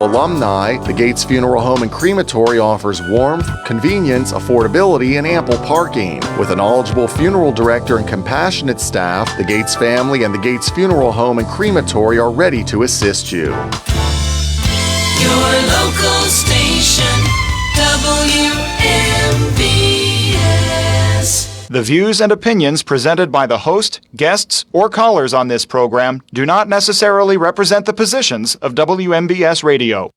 Alumni, the Gates Funeral Home and Crematory offers warmth, convenience, affordability, and ample parking. With a knowledgeable funeral director and compassionate staff, the Gates family and the Gates Funeral Home and Crematory are ready to assist you. Your local station, WMVS. The views and opinions presented by the host, guests, or callers on this program do not necessarily represent the positions of WMBS Radio.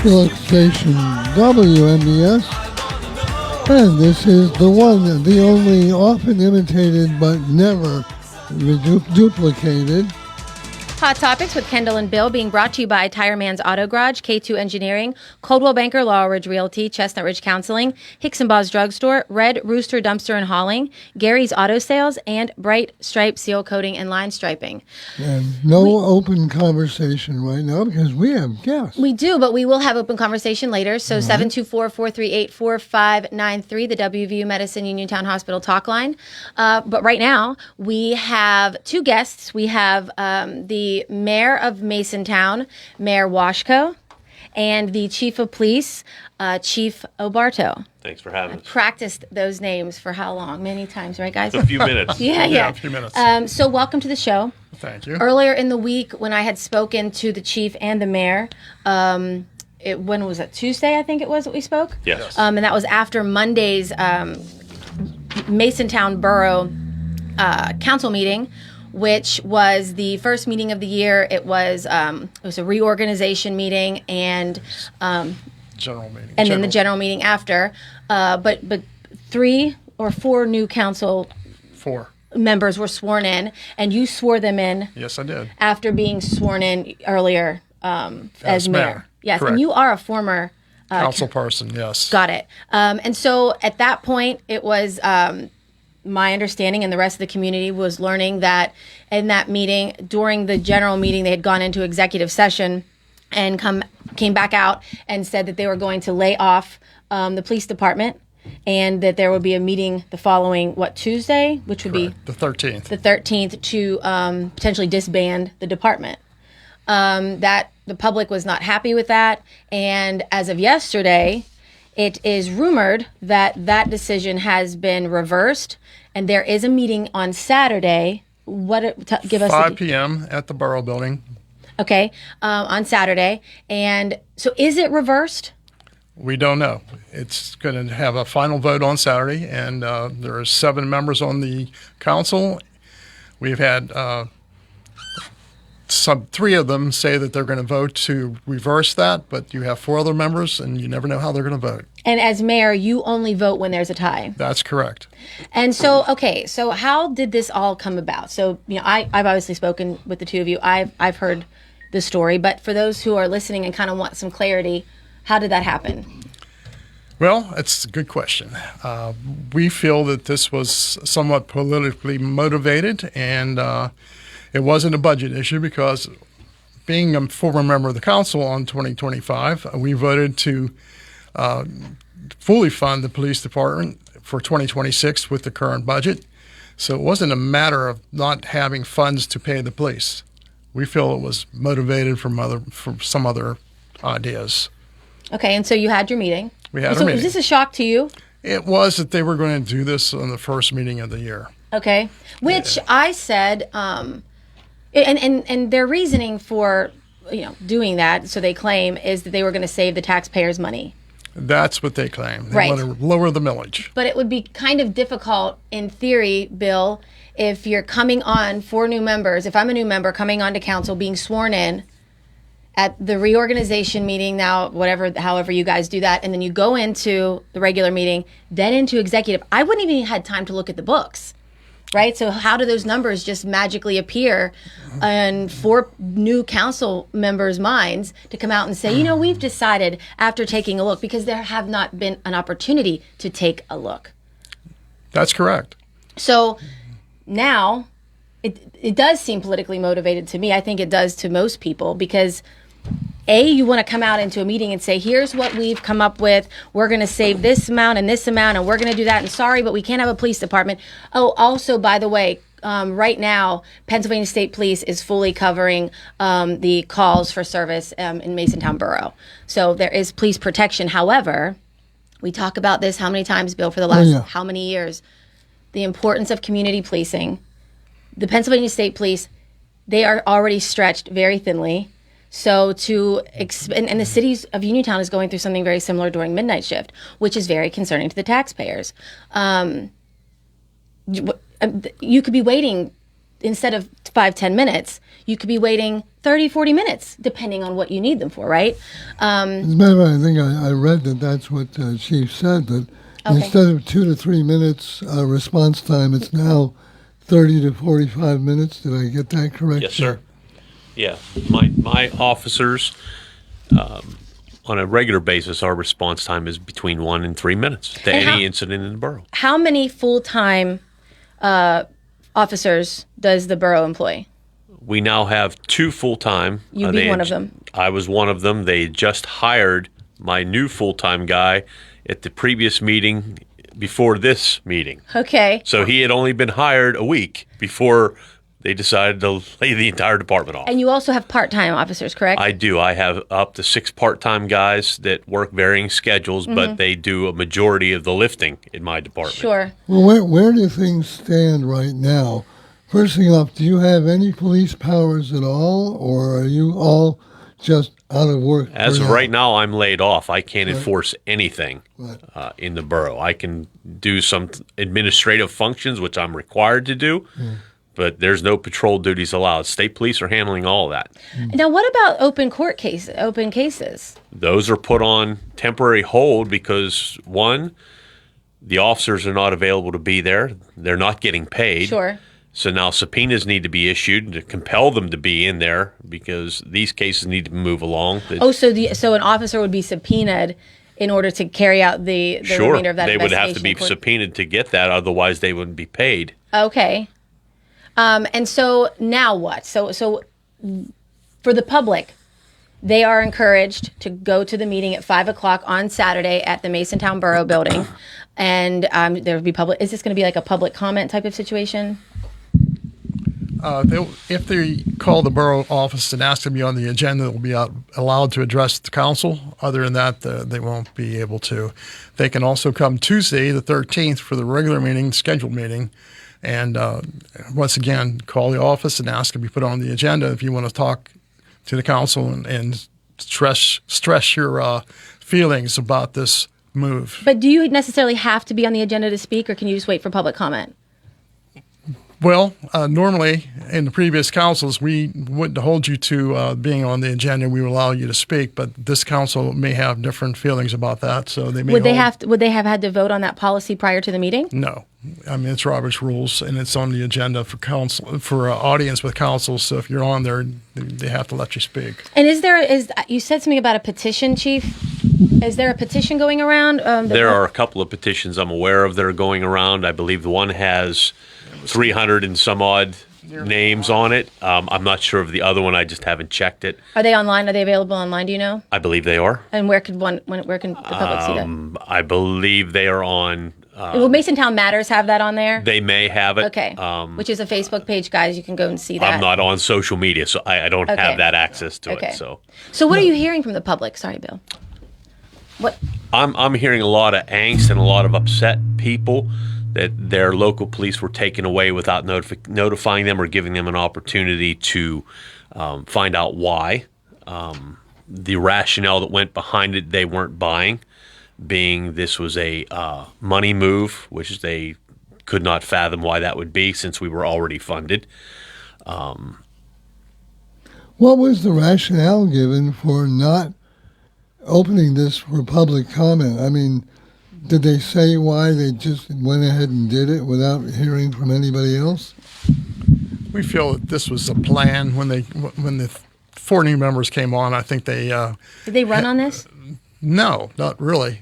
Local station WMBS, and this is the one, the only, often imitated but never duplicated. Hot Topics with Kendall and Bill being brought to you by Tire Man's Auto Garage, K2 Engineering, Coldwell Banker, Laurel Ridge Realty, Chestnut Ridge Counseling, Hicks and Bob's Drugstore, Red Rooster Dumpster and Hauling, Gary's Auto Sales, and Bright Stripe Seal Coating and Line Striping. And no open conversation right now because we have guests. We do, but we will have open conversation later. So 724-438-4593, the WVU Medicine Uniontown Hospital talk line. But right now, we have two guests. We have the Mayor of Masontown, Mayor Washko, and the Chief of Police, Chief Obarto. Thanks for having us. Practiced those names for how long? Many times, right, guys? A few minutes. Yeah, a few minutes. So welcome to the show. Thank you. Earlier in the week, when I had spoken to the chief and the mayor, when was it? Tuesday, I think it was that we spoke? Yes. And that was after Monday's Masontown Borough Council meeting, which was the first meeting of the year. It was a reorganization meeting and General meeting. And then the general meeting after. But 3 or 4 new council 4 members were sworn in, and you swore them in. Yes, I did. After being sworn in earlier as mayor. Yes, Correct. and you are a former council person. Yes. Got it. And so at that point, it was my understanding, and the rest of the community was learning that in that meeting, during the general meeting, they had gone into executive session and came back out and said that they were going to lay off the police department, and that there would be a meeting the following, Tuesday, which would Correct. be the 13th. The 13th to potentially disband the department. That the public was not happy with that, and as of yesterday, it is rumored that that decision has been reversed, and there is a meeting on Saturday. Give us 5 p.m. at the Borough Building. Okay, on Saturday. And so is it reversed? We don't know. It's going to have a final vote on Saturday, and there are 7 members on the council. We've had 3 of them say that they're going to vote to reverse that, but you have 4 other members, and you never know how they're going to vote. And as mayor, you only vote when there's a tie. That's correct. And so, okay, so how did this all come about? So, I've obviously spoken with the two of you. I've heard the story, but for those who are listening and kind of want some clarity, how did that happen? Well, it's a good question. We feel that this was somewhat politically motivated, and it wasn't a budget issue because, being a former member of the council on 2025, we voted to fully fund the police department for 2026 with the current budget. So it wasn't a matter of not having funds to pay the police. We feel it was motivated from some other ideas. Okay, and so you had your meeting. We had our meeting. Was this a shock to you? It was that they were going to do this on the first meeting of the year. Okay, which I said, and their reasoning for doing that, so they claim, is that they were going to save the taxpayers' money. That's what they claim. They right. want to lower the millage. But it would be kind of difficult in theory, Bill, if you're coming on 4 new members, if I'm a new member coming on to council, being sworn in at the reorganization meeting now, however you guys do that, and then you go into the regular meeting, then into executive. I wouldn't even had time to look at the books, right? So how do those numbers just magically appear in 4 new council members' minds to come out and say, we've decided after taking a look, because there have not been an opportunity to take a look. That's correct. So now it does seem politically motivated to me. I think it does to most people because you want to come out into a meeting and say, here's what we've come up with. We're going to save this amount, and we're going to do that. And sorry, but we can't have a police department. Oh, also, by the way, right now, Pennsylvania State Police is fully covering the calls for service in Masontown Borough. So there is police protection. However, we talk about this how many times, Bill, for the last how many years? The importance of community policing. The Pennsylvania State Police, they are already stretched very thinly. So and the cities of Uniontown is going through something very similar during midnight shift, which is very concerning to the taxpayers. You could be waiting, instead of 5-10 minutes, you could be waiting 30-40 minutes, depending on what you need them for, right? As a matter of fact, I think I read that that's what Chief said, that instead of 2 to 3 minutes response time, it's now 30 to 45 minutes. Did I get that correct? Yes, sir. Yeah, my officers, on a regular basis, our response time is between 1 and 3 minutes to any incident in the borough. How many full-time officers does the borough employ? We now have 2 full-time. You be one of them. I was one of them. They just hired my new full-time guy at the previous meeting before this meeting. Okay. So he had only been hired a week before they decided to lay the entire department off. And you also have part-time officers, correct? I do. I have up to 6 part-time guys that work varying schedules, but they do a majority of the lifting in my department. Sure. Well, where do things stand right now? First thing off, do you have any police powers at all, or are you all just out of work? As of right now, I'm laid off. I can't enforce anything in the borough. I can do some administrative functions, which I'm required to do, but there's no patrol duties allowed. State police are handling all of that. Now, what about open cases? Those are put on temporary hold because, one, the officers are not available to be there. They're not getting paid. Sure. So now subpoenas need to be issued to compel them to be in there because these cases need to move along. So an officer would be subpoenaed in order to carry out the remainder of that investigation? Sure, they would have to be subpoenaed to get that, otherwise they wouldn't be paid. Okay. And so now what? So for the public, they are encouraged to go to the meeting at 5 o'clock on Saturday at the Masontown Borough Building, and there will be public. Is this going to be like a public comment type of situation? If they call the borough office and ask to be on the agenda, they'll be allowed to address the council. Other than that, they won't be able to. They can also come Tuesday, the 13th, for the regular meeting, scheduled meeting, and once again, call the office and ask to be put on the agenda if you want to talk to the council and stress your feelings about this move. But do you necessarily have to be on the agenda to speak, or can you just wait for public comment? Well, normally in the previous councils, we wouldn't hold you to being on the agenda. We would allow you to speak, but this council may have different feelings about that. So they may would they have had to vote on that policy prior to the meeting? No, I mean it's Robert's rules, and it's on the agenda for council for audience with council. So if you're on there, they have to let you speak. And you said something about a petition, Chief? Is there a petition going around? There are a couple of petitions I'm aware of that are going around. I believe the one has 300 and some odd names on it. I'm not sure of the other one. I just haven't checked it. Are they online? Are they available online? Do you know? I believe they are. And where can the public see them? I believe they are on. Will Masontown Matters have that on there? They may have it. Okay. Which is a Facebook page, guys. You can go and see that. I'm not on social media, so I don't have that access to it. So what are you hearing from the public? Sorry, Bill. What? I'm hearing a lot of angst and a lot of upset people that their local police were taken away without notifying them or giving them an opportunity to find out why. The rationale that went behind it, they weren't buying, being this was a money move, which they could not fathom why that would be since we were already funded. What was the rationale given for not opening this for public comment? I mean, did they say why they just went ahead and did it without hearing from anybody else? We feel that this was a plan when the 4 new members came on. I think they did they run on this? No, not really.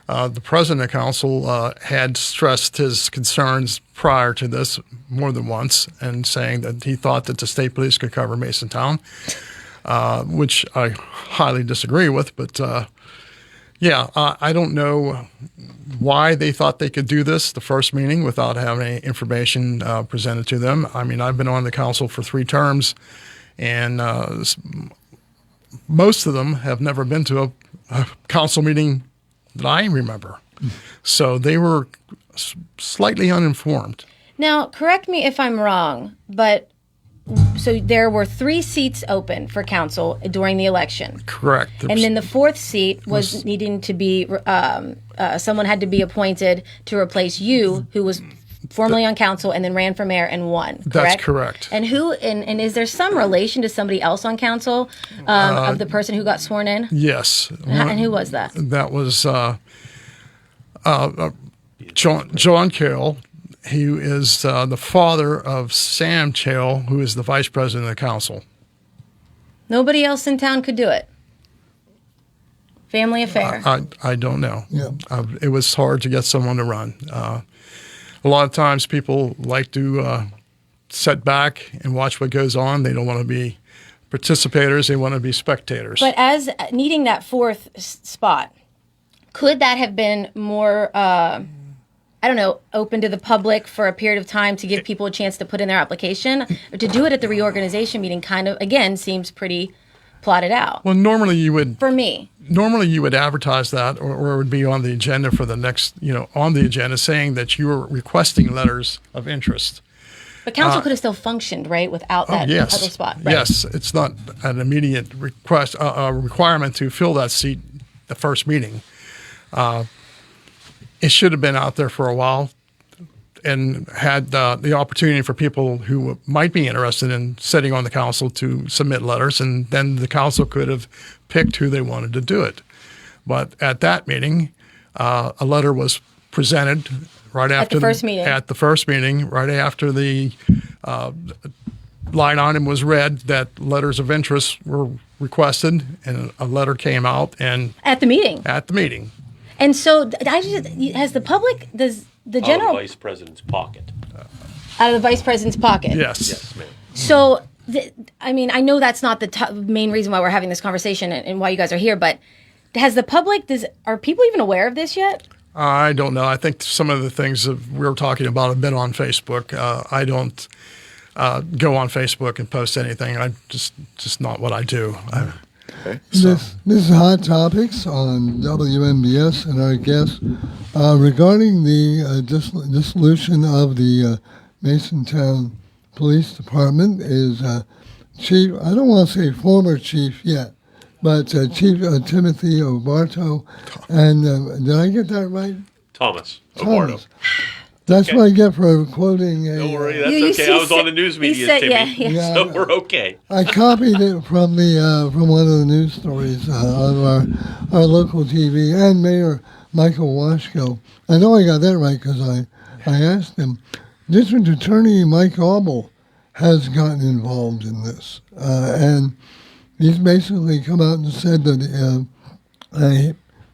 The president of council had stressed his concerns prior to this more than once, and saying that he thought that the state police could cover Masontown, which I highly disagree with. But Yeah, I don't know why they thought they could do this the first meeting without having any information presented to them. I mean, I've been on the council for 3 terms, and most of them have never been to a council meeting that I remember. So they were slightly uninformed. Now, correct me if I'm wrong, but so there were 3 seats open for council during the election. Correct. And then the 4th seat was needing to be, someone had to be appointed to replace you, who was formerly on council and then ran for mayor and won. Correct? That's correct. And and is there some relation to somebody else on council of the person who got sworn in? Yes. And who was that? That was John Carroll. He is the father of Sam Carroll, who is the vice president of the council. Nobody else in town could do it. Family affair. I don't know. Yeah. It was hard to get someone to run. A lot of times people like to sit back and watch what goes on. They don't want to be participators. They want to be spectators. But as needing that 4th spot, could that have been more, I don't know, open to the public for a period of time to give people a chance to put in their application? Or to do it at the reorganization meeting kind of, again, seems pretty plotted out. Well, normally you would. For me. Normally you would advertise that, or it would be on the agenda for the next, on the agenda saying that you were requesting letters of interest. But council could have still functioned, right, without that other spot. Right? Yes, it's not an immediate request, requirement to fill that seat the first meeting. It should have been out there for a while and had the opportunity for people who might be interested in sitting on the council to submit letters, and then the council could have picked who they wanted to do it. But at that meeting, a letter was presented right after the first meeting. At the first meeting, right after the line item was read that letters of interest were requested, and a letter came out and At the meeting. at the meeting. And so has the public, does the general... Out of the vice president's pocket. Out of the vice president's pocket? Yes. Yes, ma'am. So, I mean, I know that's not the main reason why we're having this conversation and why you guys are here, but has the public, are people even aware of this yet? I don't know. I think some of the things that we were talking about have been on Facebook. I don't go on Facebook and post anything. I just not what I do. This is Hot Topics on WMBS, and our guest regarding the dissolution of the Masontown Police Department is Chief, I don't want to say former chief yet, but Chief Timothy Obarto. And did I get that right? Thomas. Thomas. That's what I get for quoting a... Don't worry, that's okay. I was on the news media, Timmy, so we're okay. I copied it from from one of the news stories on our local TV, and Mayor Michael Washko. I know I got that right because I asked him. District Attorney Mike Auble has gotten involved in this, and he's basically come out and said that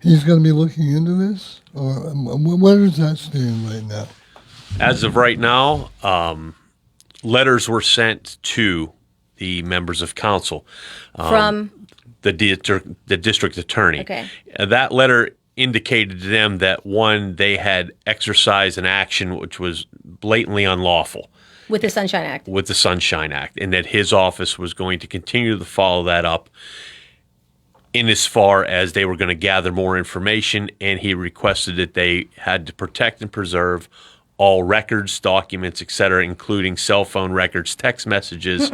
he's going to be looking into this. Or where does that stand right now? As of right now, letters were sent to the members of council From? the district attorney. Okay. That letter indicated to them that, one, they had exercised an action which was blatantly unlawful With the Sunshine Act. with the Sunshine Act, and that his office was going to continue to follow that up in as far as they were going to gather more information, and he requested that they had to protect and preserve all records, documents, etc., including cell phone records, text messages.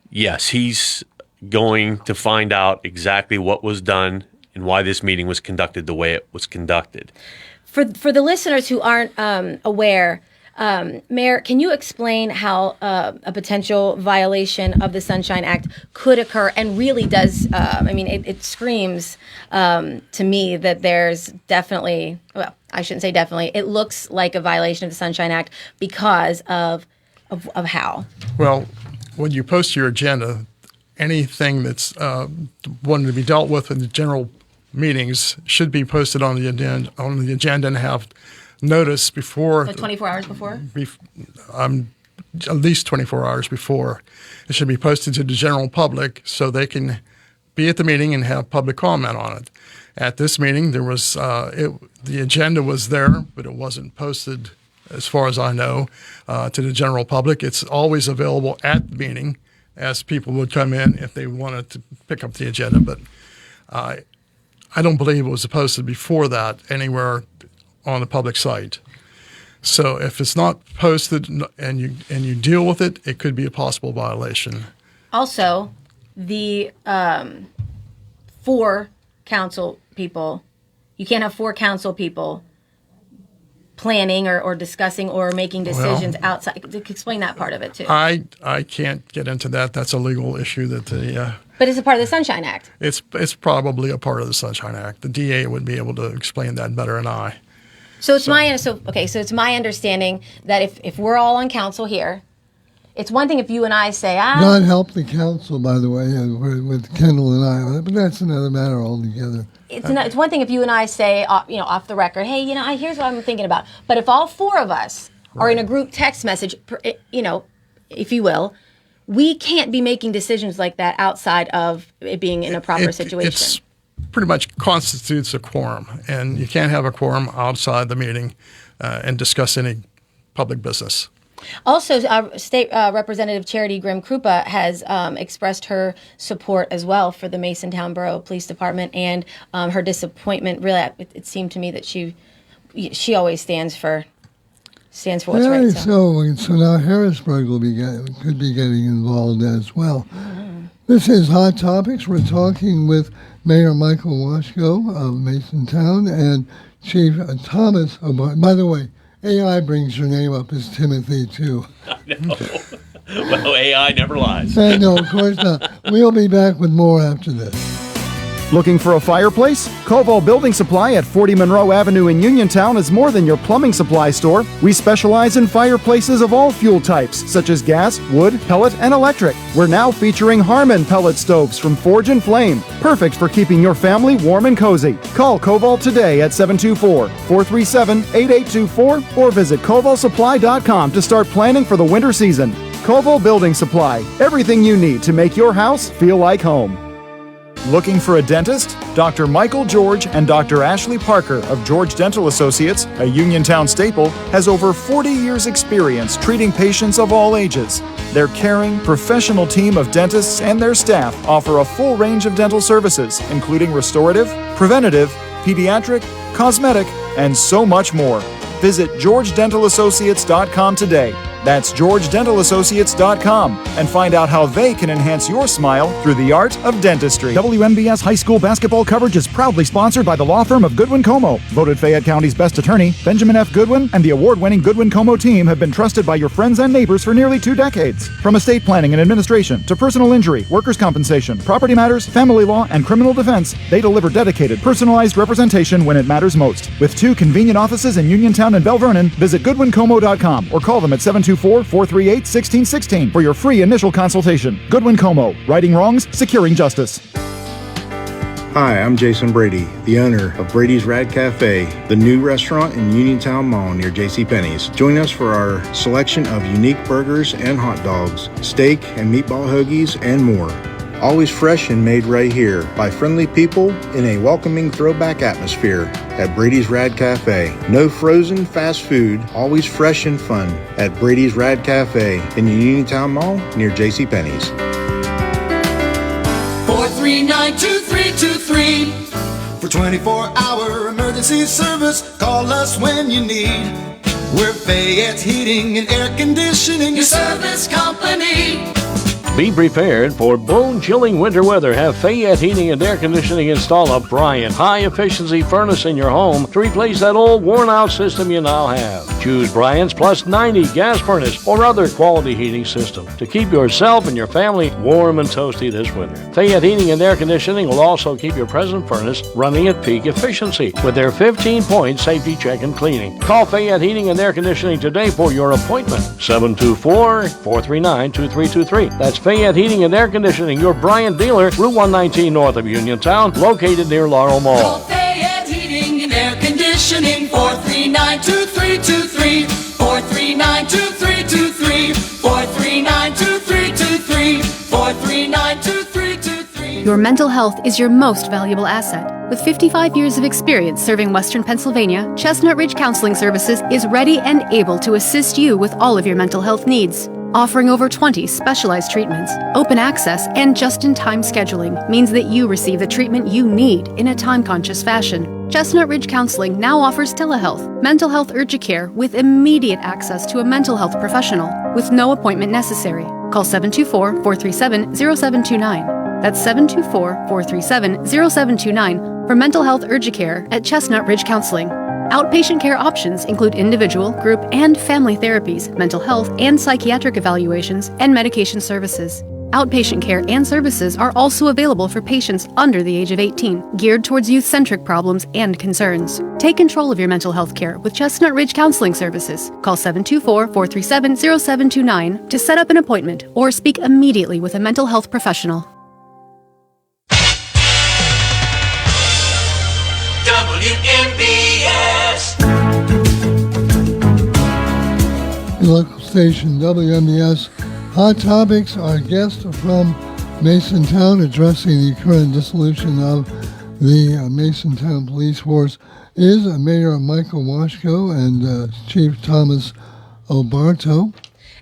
Yes, he's going to find out exactly what was done and why this meeting was conducted the way it was conducted. For the listeners who aren't aware, Mayor, can you explain how a potential violation of the Sunshine Act could occur and really does, it screams to me that there's definitely, well, I shouldn't say definitely, it looks like a violation of the Sunshine Act because of how? Well, when you post your agenda, anything that's wanted to be dealt with in the general meetings should be posted on the agenda and have notice before. Like 24 hours before? At least 24 hours before. It should be posted to the general public so they can be at the meeting and have public comment on it. At this meeting, there was the agenda was there, but it wasn't posted, as far as I know, to the general public. It's always available at the meeting, as people would come in if they wanted to pick up the agenda. But I don't believe it was posted before that anywhere on the public site. So if it's not posted and you deal with it, it could be a possible violation. Also, the 4 council people, you can't have 4 council people planning or discussing or making decisions outside. Explain that part of it too. I can't get into that. That's a legal issue that the. But it's a part of the Sunshine Act. It's probably a part of the Sunshine Act. The DA would be able to explain that better than I. So it's it's my understanding that if we're all on council here, it's one thing if you and I say, God help the council, by the way, with Kendall and I, but that's another matter altogether. It's one thing if you and I say, off the record, hey, here's what I'm thinking about. But if all 4 of us are in a group text message, if you will, we can't be making decisions like that outside of it being in a proper situation. It's pretty much constitutes a quorum, and you can't have a quorum outside the meeting and discuss any public business. Also, State Representative Charity Grimm-Krupa has expressed her support as well for the Masontown Borough Police Department and her disappointment. Really, it seemed to me that she always stands for what's right. So now Harrisburg could be getting involved as well. Mm-hmm. This is Hot Topics. We're talking with Mayor Michael Washko of Masontown and Chief Thomas O'Brien. By the way, AI brings your name up as Timothy, too. I know. Well, AI never lies. No, of course not. We'll be back with more after this. Looking for a fireplace? Koval Building Supply at 40 Monroe Avenue in Uniontown is more than your plumbing supply store. We specialize in fireplaces of all fuel types, such as gas, wood, pellet, and electric. We're now featuring Harmon pellet stoves from Forge and Flame, perfect for keeping your family warm and cozy. Call Koval today at 724-437-8824 or visit kovalsupply.com to start planning for the winter season. Koval Building Supply, everything you need to make your house feel like home. Looking for a dentist? Dr. Michael George and Dr. Ashley Parker of George Dental Associates, a Uniontown staple, has over 40 years' experience treating patients of all ages. Their caring, professional team of dentists and their staff offer a full range of dental services, including restorative, preventative, pediatric, cosmetic, and so much more. Visit georgedentalassociates.com today. That's georgedentalassociates.com and find out how they can enhance your smile through the art of dentistry. WMBS High School basketball coverage is proudly sponsored by the law firm of Goodwin Como. Voted Fayette County's best attorney, Benjamin F. Goodwin, and the award-winning Goodwin Como team have been trusted by your friends and neighbors for nearly 2 decades. From estate planning and administration to personal injury, workers' compensation, property matters, family law, and criminal defense, they deliver dedicated, personalized representation when it matters most. With 2 convenient offices in Uniontown and Bell Vernon, visit GoodwinComo.com or call them at 724-438-1616 for your free initial consultation. Goodwin Como, righting wrongs, securing justice. Hi, I'm Jason Brady, the owner of Brady's Rad Cafe, the new restaurant in Uniontown Mall near JCPenney's. Join us for our selection of unique burgers and hot dogs, steak and meatball hoagies, and more. Always fresh and made right here by friendly people in a welcoming throwback atmosphere at Brady's Rad Cafe. No frozen fast food, always fresh and fun at Brady's Rad Cafe in the Uniontown Mall near JCPenney's. 439-2323. For 24-hour emergency service, call us when you need. We're Fayette Heating and Air Conditioning, your service company. Be prepared for bone-chilling winter weather. Have Fayette Heating and Air Conditioning install a Bryant high-efficiency furnace in your home to replace that old worn-out system you now have. Choose Bryant's Plus 90 gas furnace or other quality heating system to keep yourself and your family warm and toasty this winter. Fayette Heating and Air Conditioning will also keep your present furnace running at peak efficiency with their 15-point safety check and cleaning. Call Fayette Heating and Air Conditioning today for your appointment. 724-439-2323. That's Fayette Heating and Air Conditioning, your Bryant dealer, Route 119 north of Uniontown, located near Laurel Mall. Call Fayette Heating and Air Conditioning, 439-2323, 439-2323, 439-2323, 439-2323. Your mental health is your most valuable asset. With 55 years of experience serving Western Pennsylvania, Chestnut Ridge Counseling Services is ready and able to assist you with all of your mental health needs. Offering over 20 specialized treatments, open access, and just-in-time scheduling means that you receive the treatment you need in a time-conscious fashion. Chestnut Ridge Counseling now offers telehealth, mental health urgent care with immediate access to a mental health professional with no appointment necessary. Call 724-437-0729. That's 724-437-0729 for mental health urgent care at Chestnut Ridge Counseling. Outpatient care options include individual, group, and family therapies, mental health and psychiatric evaluations, and medication services. Outpatient care and services are also available for patients under the age of 18, geared towards youth-centric problems and concerns. Take control of your mental health care with Chestnut Ridge Counseling Services. Call 724-437-0729 to set up an appointment or speak immediately with a mental health professional. WMBS. Local station WMBS. Hot Topics. Our guests are from Masontown, addressing the current dissolution of the Masontown Police Force is Mayor Michael Washko and Chief Thomas Obarto.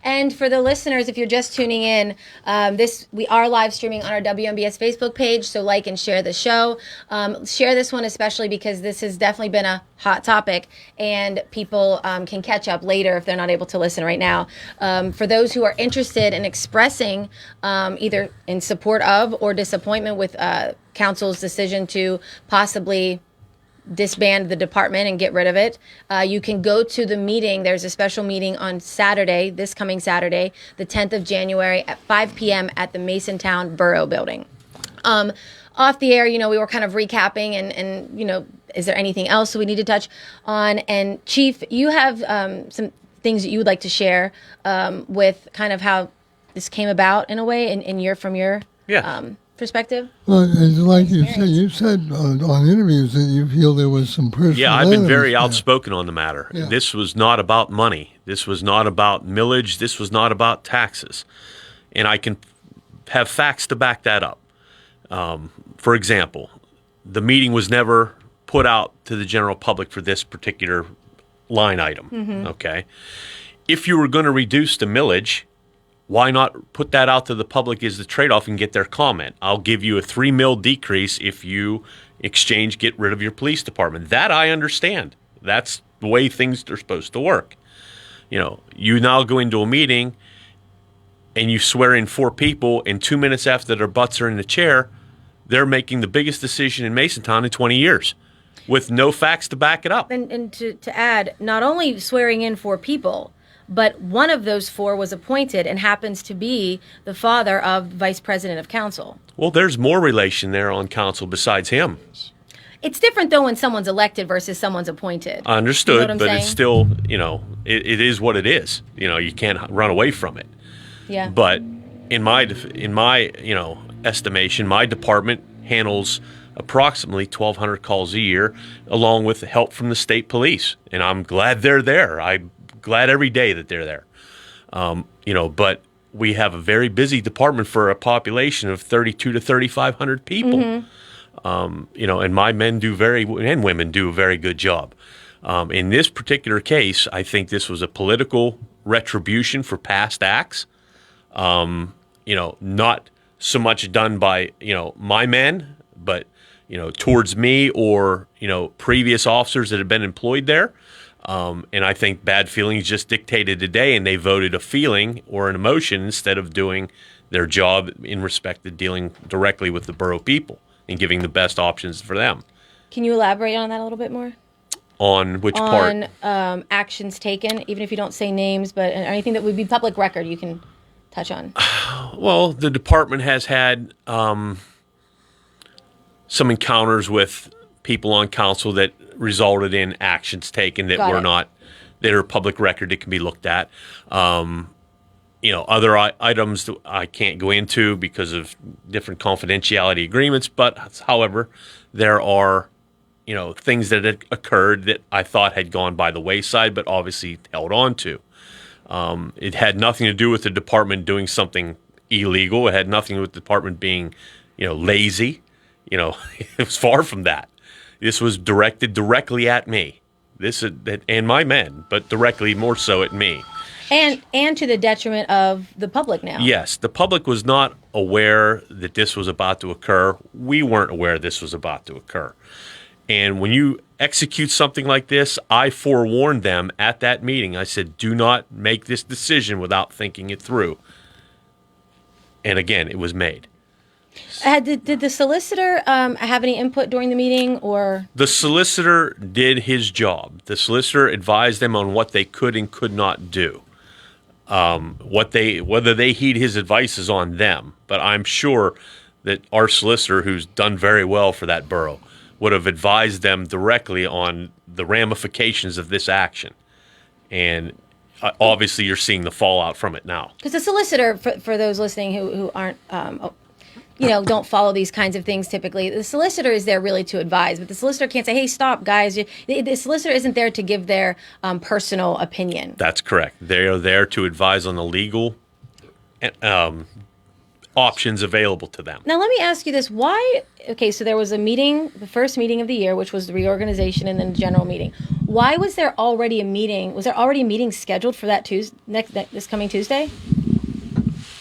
And for the listeners, if you're just tuning in, we are live streaming on our WMBS Facebook page, so like and share the show. Share this one especially because this has definitely been a hot topic, and people can catch up later if they're not able to listen right now. For those who are interested in expressing either in support of or disappointment with council's decision to possibly disband the department and get rid of it, you can go to the meeting. There's a special meeting on Saturday, this coming Saturday, the 10th of January at 5 p.m. at the Masontown Borough Building. Off the air, we were kind of recapping and is there anything else we need to touch on? And Chief, you have some things that you would like to share with kind of how this came about in a way from your perspective? Well, like you said on interviews that you feel there was some personal. Yeah, I've been very outspoken on the matter. Yeah. This was not about money. This was not about millage. This was not about taxes. And I can have facts to back that up. For example, the meeting was never put out to the general public for this particular line item. Mm-hmm. Okay. If you were going to reduce the millage, why not put that out to the public as the trade-off and get their comment? I'll give you a 3 mil decrease if you get rid of your police department. That I understand. That's the way things are supposed to work. You now go into a meeting and you swear in 4 people, and 2 minutes after their butts are in the chair, they're making the biggest decision in Masontown in 20 years with no facts to back it up. And to add, not only swearing in 4 people, but one of those 4 was appointed and happens to be the father of Vice President of Council. Well, there's more relation there on council besides him. It's different, though, when someone's elected versus someone's appointed. I understood, but saying? It's still, it is what it is. You can't run away from it. Yeah. But in my estimation, my department handles approximately 1,200 calls a year, along with help from the state police, and I'm glad they're there. I'm glad every day that they're there. But we have a very busy department for a population of 3,200 to 3,500 people. Mm-hmm. And my men and women do a very good job. In this particular case, I think this was a political retribution for past acts. Not so much done by, my men, but, towards me or, previous officers that have been employed there. And I think bad feelings just dictated today, and they voted a feeling or an emotion instead of doing their job in respect to dealing directly with the borough people and giving the best options for them. Can you elaborate on that a little bit more? On which part? On actions taken, even if you don't say names, but anything that would be public record you can touch on. Well, the department has had some encounters with people on council that resulted in actions taken that that are public record that can be looked at. Other items that I can't go into because of different confidentiality agreements, but however, there are, things that had occurred that I thought had gone by the wayside, but obviously held on to. It had nothing to do with the department doing something illegal. It had nothing to do with the department being, lazy. It was far from that. This was directed directly at me. And my men, but directly more so at me. And to the detriment of the public now. Yes, the public was not aware that this was about to occur. We weren't aware this was about to occur. And when you execute something like this, I forewarned them at that meeting. I said, do not make this decision without thinking it through. And again, it was made. Did the solicitor have any input during the meeting, or? The solicitor did his job. The solicitor advised them on what they could and could not do. Whether they heed his advice is on them, but I'm sure that our solicitor, who's done very well for that borough, would have advised them directly on the ramifications of this action. And obviously you're seeing the fallout from it now. Because the solicitor, for those listening who aren't, don't follow these kinds of things typically, the solicitor is there really to advise, but the solicitor can't say, hey, stop, guys. The solicitor isn't there to give their personal opinion. That's correct. They are there to advise on the legal options available to them. Now, let me ask you this. So there was a meeting, the first meeting of the year, which was the reorganization and then the general meeting. Why was there already a meeting? Was there already a meeting scheduled for that this coming Tuesday?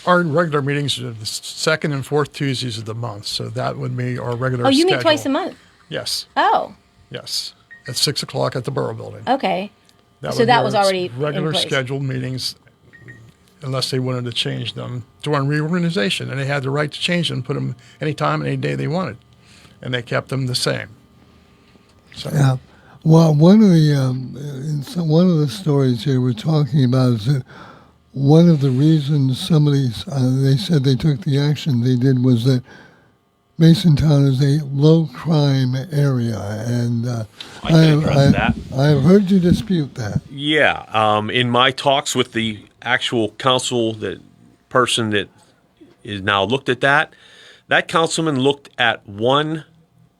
Our regular meetings are the second and fourth Tuesdays of the month, so that would be our regular schedule. Oh, you meet twice a month? Yes. Oh. Yes. At 6 o'clock at the Borough Building. Okay. So that was already regular in place. scheduled meetings, unless they wanted to change them during reorganization, and they had the right to change them, put them any time, any day they wanted, and they kept them the same. So. Yeah. Well, one of the stories here we're talking about is that one of the reasons they said they took the action they did was that Masontown is a low crime area, and I have heard you dispute that. Yeah, in my talks with the actual council, that person that is now looked at that councilman looked at one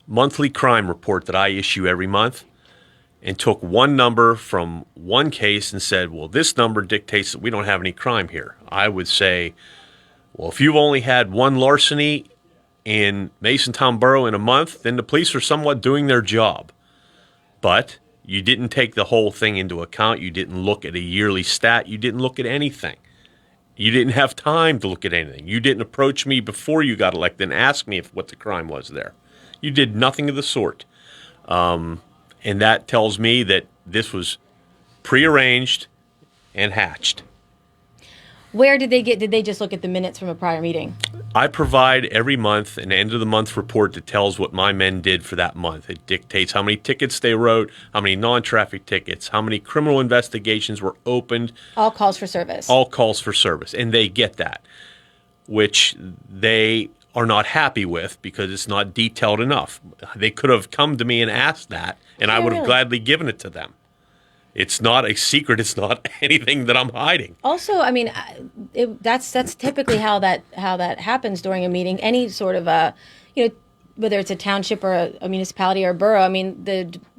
monthly crime report that I issue every month, and took one number from one case and said, well, this number dictates that we don't have any crime here. I would say, well, if you've only had one larceny in Masontown Borough in a month, then the police are somewhat doing their job. But you didn't take the whole thing into account. You didn't look at a yearly stat. You didn't look at anything. You didn't have time to look at anything. You didn't approach me before you got elected and ask me what the crime was there. You did nothing of the sort. And that tells me that this was prearranged and hatched. Where did they just look at the minutes from a prior meeting? I provide every month an end of the month report that tells what my men did for that month. It dictates how many tickets they wrote, how many non-traffic tickets, how many criminal investigations were opened. All calls for service. All calls for service. And they get that, which they are not happy with because it's not detailed enough. They could have come to me and asked that, and I would have gladly given it to them. It's not a secret. It's not anything that I'm hiding. Also, I mean, that's typically how that happens during a meeting. Any sort of whether it's a township or a municipality or a borough. I mean,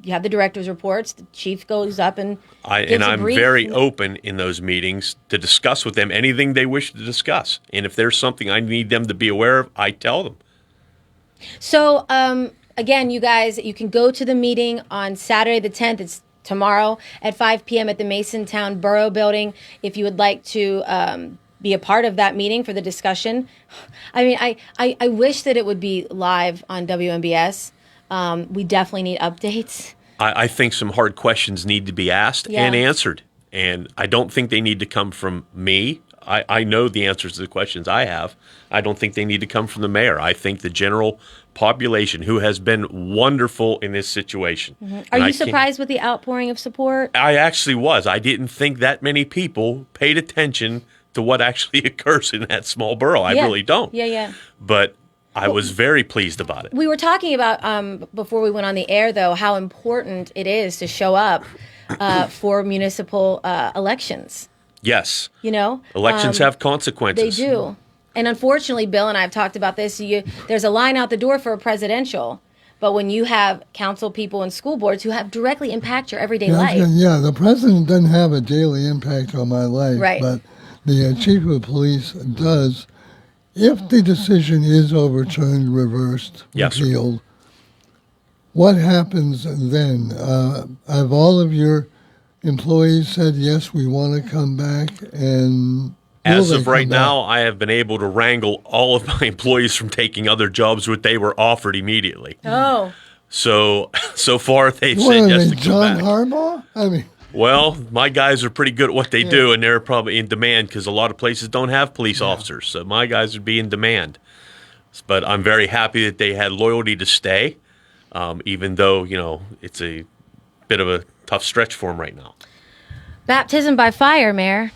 you have the director's reports. The chief goes up and gives a brief. Very open in those meetings to discuss with them anything they wish to discuss. And if there's something I need them to be aware of, I tell them. So, again, you guys, you can go to the meeting on Saturday the 10th. It's tomorrow at 5 p.m. at the Masontown Borough Building. If you would like to be a part of that meeting for the discussion. I mean, I wish that it would be live on WMBS. We definitely need updates. I think some hard questions need to be asked and answered. And I don't think they need to come from me. I know the answers to the questions I have. I don't think they need to come from the mayor. I think the general population, who has been wonderful in this situation. Mm-hmm. Are you surprised with the outpouring of support? I actually was. I didn't think that many people paid attention to what actually occurs in that small borough. I really don't. Yeah. But I was very pleased about it. We were talking about, before we went on the air, though, how important it is to show up for municipal elections. Yes. You know? Elections have consequences. They do. And unfortunately, Bill and I have talked about this, there's a line out the door for a presidential. But when you have council people and school boards who have directly impact your everyday life. Yeah, the president doesn't have a daily impact on my life. Right. But the chief of police does. If the decision is overturned, reversed, Yes, sir. repealed, what happens then? Have all of your employees said, yes, we want to come back? And As will of they right come back? now, I have been able to wrangle all of my employees from taking other jobs what they were offered immediately. Oh, So far they've What said are yes they, to come John back. Harbaugh? I mean, Well, my guys are pretty good at what they do, and they're probably in demand because a lot of places don't have police officers. So my guys would be in demand. But I'm very happy that they had loyalty to stay, even though, it's a bit of a tough stretch for them right now. baptism by fire, Mayor.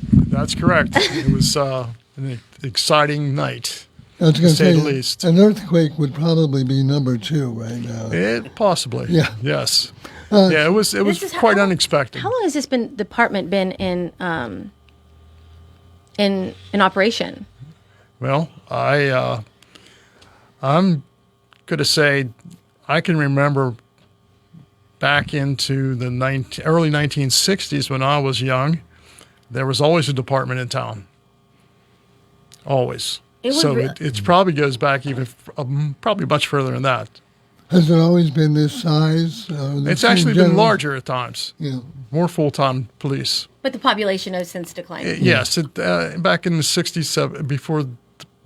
That's correct. It was an exciting night, I was to going to say say, the least. an earthquake would probably be number 2 right now. It possibly. Yeah. Yes. Yeah, it was This is quite how- unexpected. How long has this department been in operation? Well, I'm going to say I can remember back into the early 1960s when I was young, there was always a department in town. Always. It was So re- it probably goes back even probably much further than that. Has it always been this size? It's actually been larger at times. Yeah. More full-time police. But the population has since declined. Yes, back in the 67, before the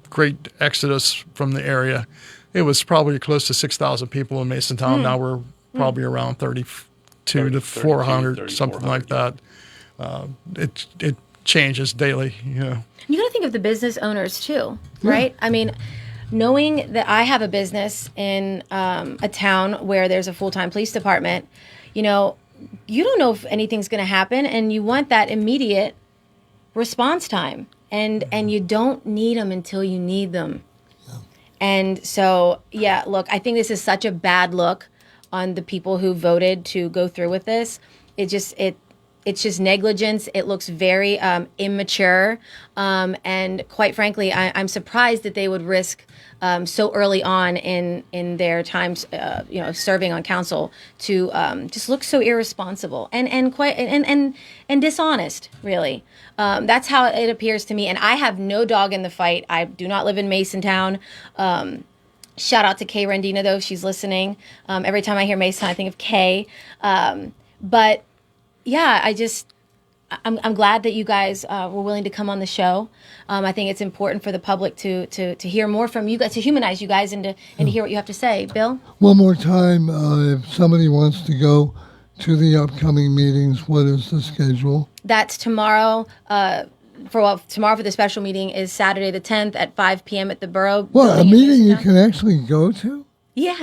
great exodus from the area, it was probably close to 6,000 people in Masontown. Now we're probably around 32 to 400, something like that. It changes daily, You got to think of the business owners too, right? I mean, knowing that I have a business in a town where there's a full-time police department, you don't know if anything's going to happen, and you want that immediate response time, and you don't need them until you need them. And so, look, I think this is such a bad look on the people who voted to go through with this. It's just negligence. It looks very immature, and quite frankly, I'm surprised that they would risk so early on in their times, serving on council, to just look so irresponsible and dishonest. Really, that's how it appears to me. And I have no dog in the fight. I do not live in Masontown. Shout out to Kay Rendina, though, if she's listening. Every time I hear Mason, I think of Kay. But yeah, I'm glad that you guys were willing to come on the show. I think it's important for the public to hear more from you guys, to humanize you guys, and to hear what you have to say. Bill? One more time, if somebody wants to go to the upcoming meetings, what is the schedule? That's tomorrow. Tomorrow for the special meeting is Saturday the 10th at 5 p.m. at the Borough. Well, a Building in meeting you Masontown. can actually go to? Yeah.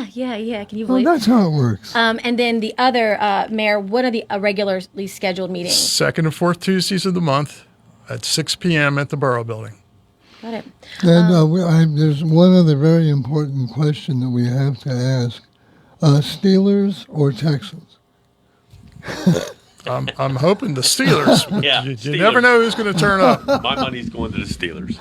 Can you Oh, believe? that's how it works. And then the other, Mayor, what are the regularly scheduled meetings? Second and fourth Tuesdays of the month at 6 p.m. at the Borough Building. Got it. And there's one other very important question that we have to ask. Steelers or Texans? I'm hoping the Steelers. But Yeah, you Steelers. never know who's going to turn up. My money's going to the Steelers.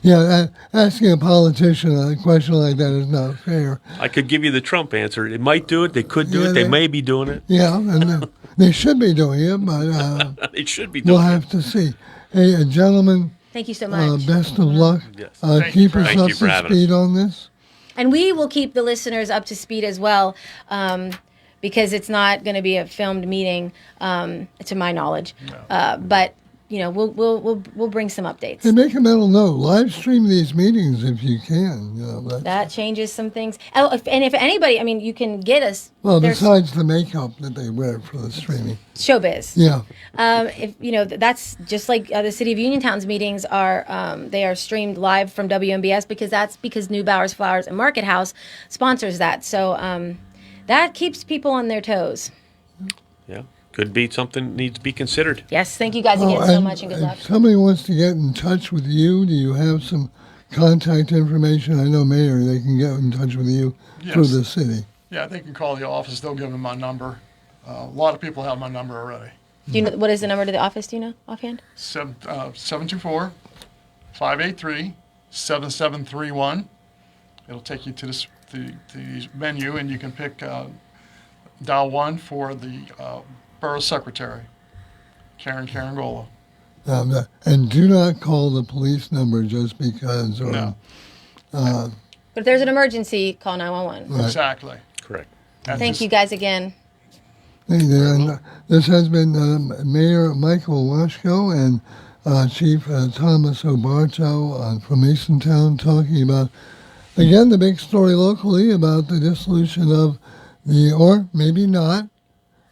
Yeah, asking a politician a question like that is not fair. I could give you the Trump answer. It might do it. They could do Yeah, it. They they- may be doing it. Yeah, and they should be doing it, but They should be doing we'll it. have to see. Hey, gentlemen, Thank you so much. best of luck. Yes. Thank you Keep for- us Thank up you for to having speed us. on this. And we will keep the listeners up to speed as well, because it's not going to be a filmed meeting, to my knowledge. But we'll bring some updates. And make a mental note. Live stream these meetings if you can. That changes some things. Oh, if anybody, I mean, you can get us. Well, there's besides the makeup that they wear for the streaming. showbiz. Yeah. If that's just like the City of Uniontown's meetings are. They are streamed live from WMBS because New Bowers Flowers and Market House sponsors that. So that keeps people on their toes. Yeah. Could be something that needs to be considered. Yes, thank you guys again so much, and good luck. If somebody wants to get in touch with you, do you have some contact information? I know, Mayor, they can get in touch with you through Yes. the city. Yeah, they can call the office. They'll give them my number. A lot of people have my number already. Do you know what is the number to the office? Do you know offhand? 724-583-7731. It'll take you to the menu, and you can pick dial 1 for the borough secretary, Karen Carangola. And do not call the police number just because. Or, No. But if there's an emergency, call 911. Right. Exactly. Correct. Thank you guys again. Hey there, and this has been Mayor Michael Washko and Chief Thomas Obarto from Masontown talking about, again, the big story locally about the dissolution of or maybe not,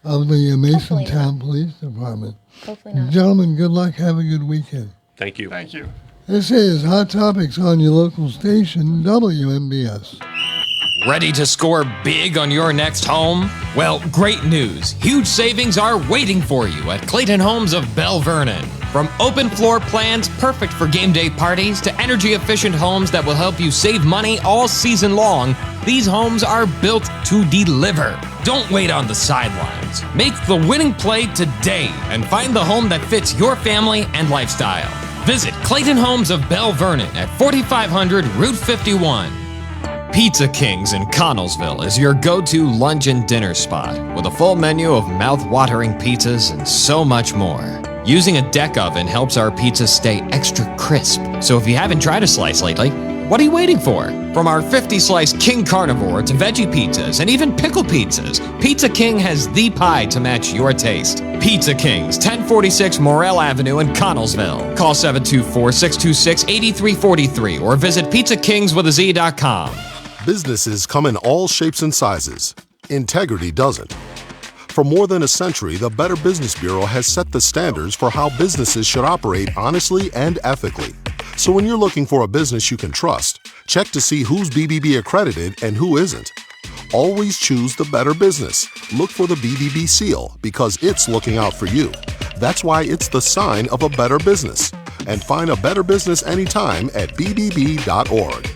of the Masontown Police Department. Hopefully not. Gentlemen, good luck. Have a good weekend. Thank you. Thank you. This is Hot Topics on your local station, WMBS. Ready to score big on your next home? Well, great news. Huge savings are waiting for you at Clayton Homes of Bell Vernon. From open floor plans perfect for game day parties to energy-efficient homes that will help you save money all season long, these homes are built to deliver. Don't wait on the sidelines. Make the winning play today and find the home that fits your family and lifestyle. Visit Clayton Homes of Bell Vernon at 4500 Route 51. Pizza King's in Connellsville is your go-to lunch and dinner spot with a full menu of mouth-watering pizzas and so much more. Using a deck oven helps our pizzas stay extra crisp, so if you haven't tried a slice lately, what are you waiting for? From our 50-slice King Carnivore to veggie pizzas and even pickle pizzas, Pizza King has the pie to match your taste. Pizza King's, 1046 Morrell Avenue in Connellsville. Call 724-626-8343 or visit pizzakingswithaz.com. Businesses come in all shapes and sizes. Integrity doesn't. For more than a century, the Better Business Bureau has set the standards for how businesses should operate honestly and ethically. So when you're looking for a business you can trust, check to see who's BBB accredited and who isn't. Always choose the Better Business. Look for the BBB seal because it's looking out for you. That's why it's the sign of a better business. And find a better business anytime at bbb.org.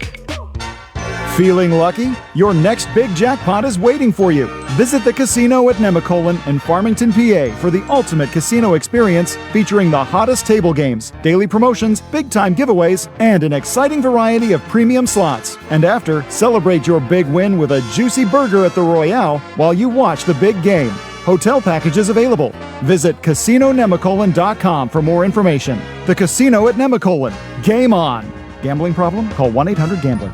Feeling lucky? Your next big jackpot is waiting for you. Visit the casino at Nemacolin in Farmington, PA for the ultimate casino experience featuring the hottest table games, daily promotions, big-time giveaways, and an exciting variety of premium slots. And after, celebrate your big win with a juicy burger at the Royale while you watch the big game. Hotel packages available. Visit CasinoNemacolin.com for more information. The Casino at Nemacolin. Game on. Gambling problem? Call 1-800-GAMBLER.